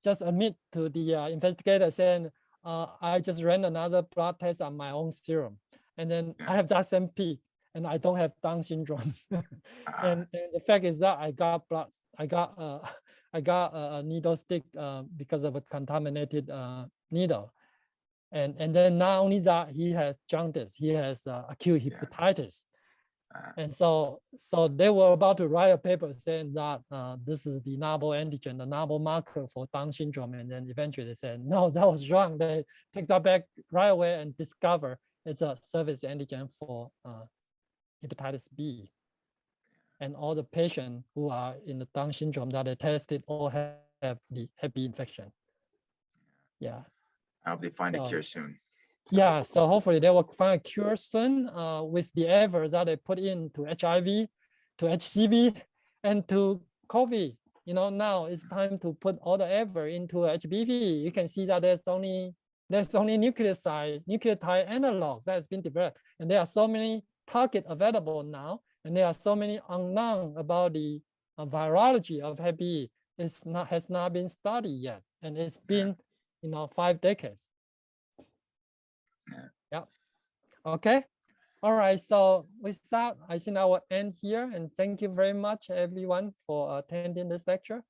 just admit to the investigator saying, I just ran another blood test on my own serum, and then I have that same peak, and I don't have Down syndrome. and the fact is that I got a needle stick because of a contaminated needle. And then not only that, he has jaundice, he has acute hepatitis. And so they were about to write a paper saying that this is the novel antigen, the novel marker for Down syndrome. And then eventually they said, no, that was wrong. They take that back right away and discover it's a surface antigen for hepatitis B. And all the patients who are in the Down syndrome that they tested all have the Hep B infection. Yeah. I hope they find a cure soon. Yeah, so hopefully they will find a cure soon with the effort that they put into HIV, to HCV, and to COVID. Now it's time to put all the effort into HBV. You can see that there's only There's only nucleotide analogs that has been developed, and there are so many targets available now, and there are so many unknown about the virology of Hep B. Has not been studied yet, and it's been 5 decades. Yeah. Okay. All right. So with that, I think I will end here, and thank you very much, everyone, for attending this lecture.